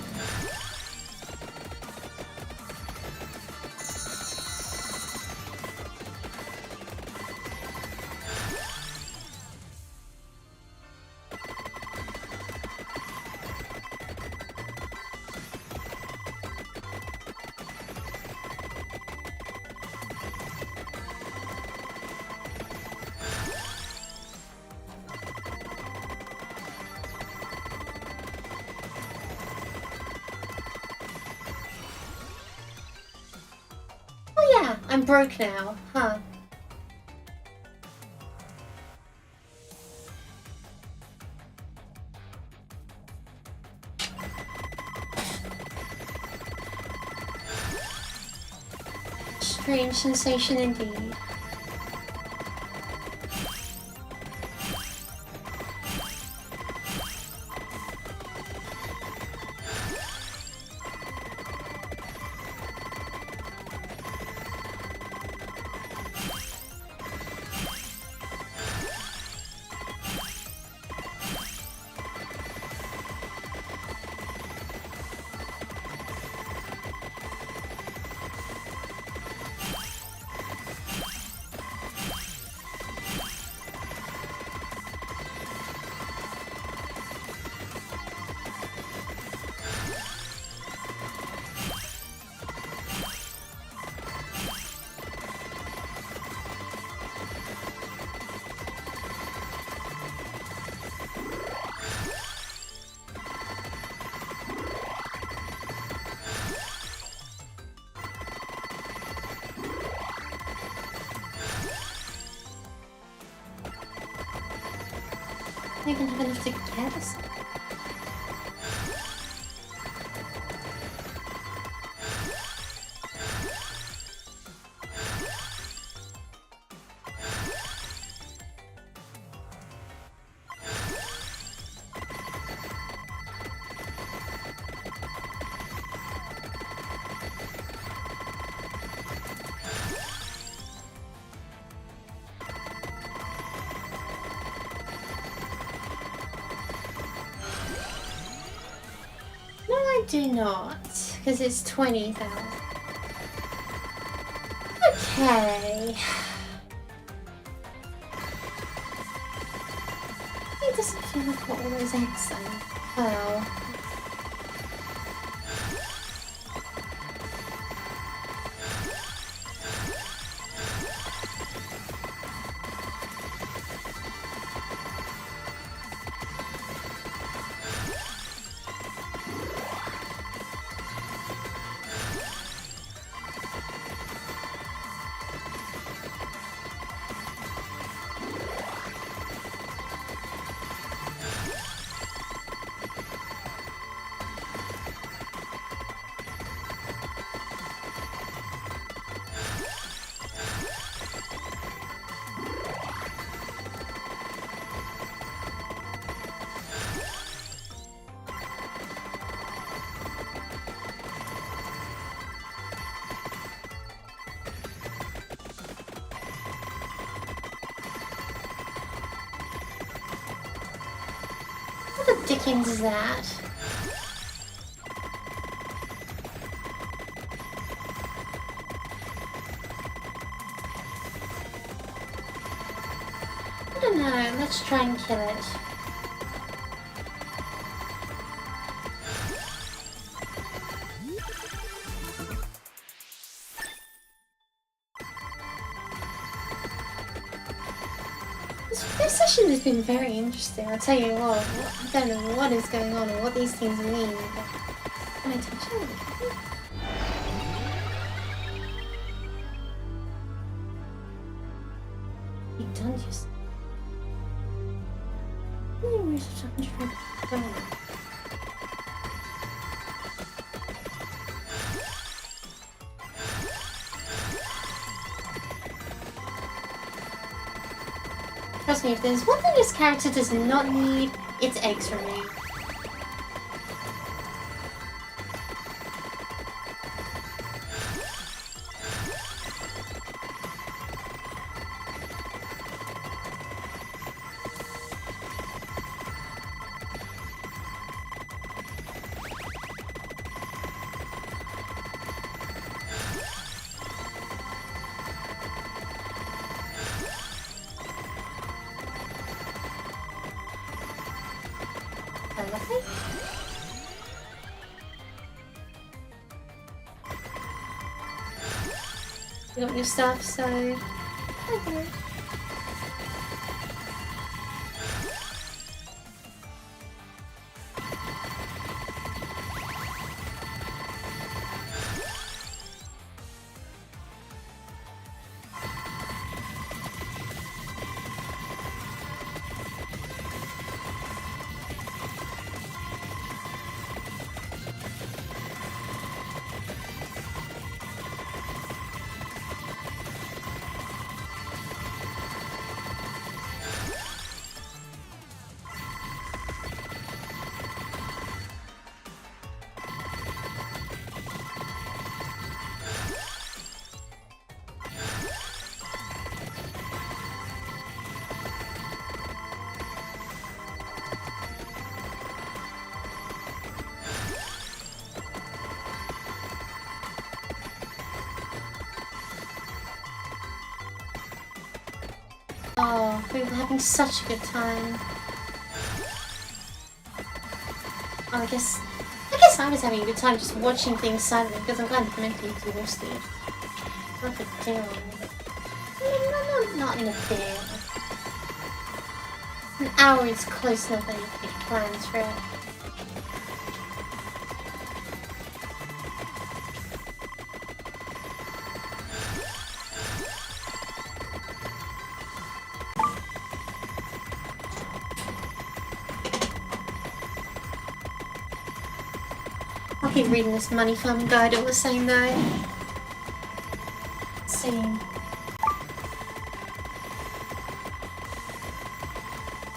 Oh yeah, I'm broke now, huh? Strange sensation indeed. I don't even have enough to get us. I do not, because it's 20,000. Okay. It doesn't feel like what all those eggs are. Well. What the dickens is that? don't know. Let's try and kill it. This session has been very interesting. I'll tell you what. I don't know what is going on or what these things mean. But can I touch it? You done just. Trust me, if there's one thing this character does not need, it's eggs from me. Lovely. You got your stuff, so okay. Oh, we were having such a good time. Oh, I guess I was having a good time just watching things silently because I'm kind of mentally exhausted. Not a deal. Not in a day. An hour is close enough that you can make plans for it. I'll keep reading this money farming guide all the same though. Let's see.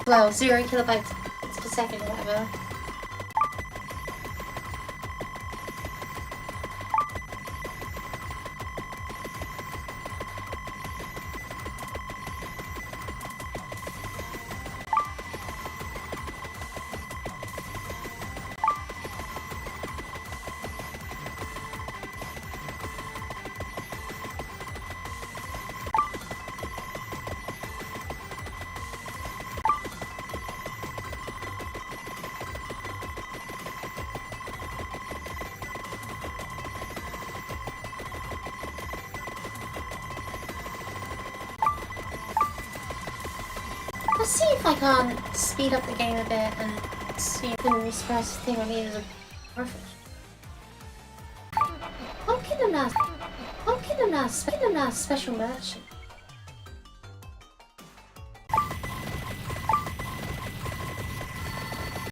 Well, 0 kilobytes per second or whatever. Let's see if I can't speed up the game a bit and see if I can express the thing I need as a perfect. Pumpkin and a special merchant.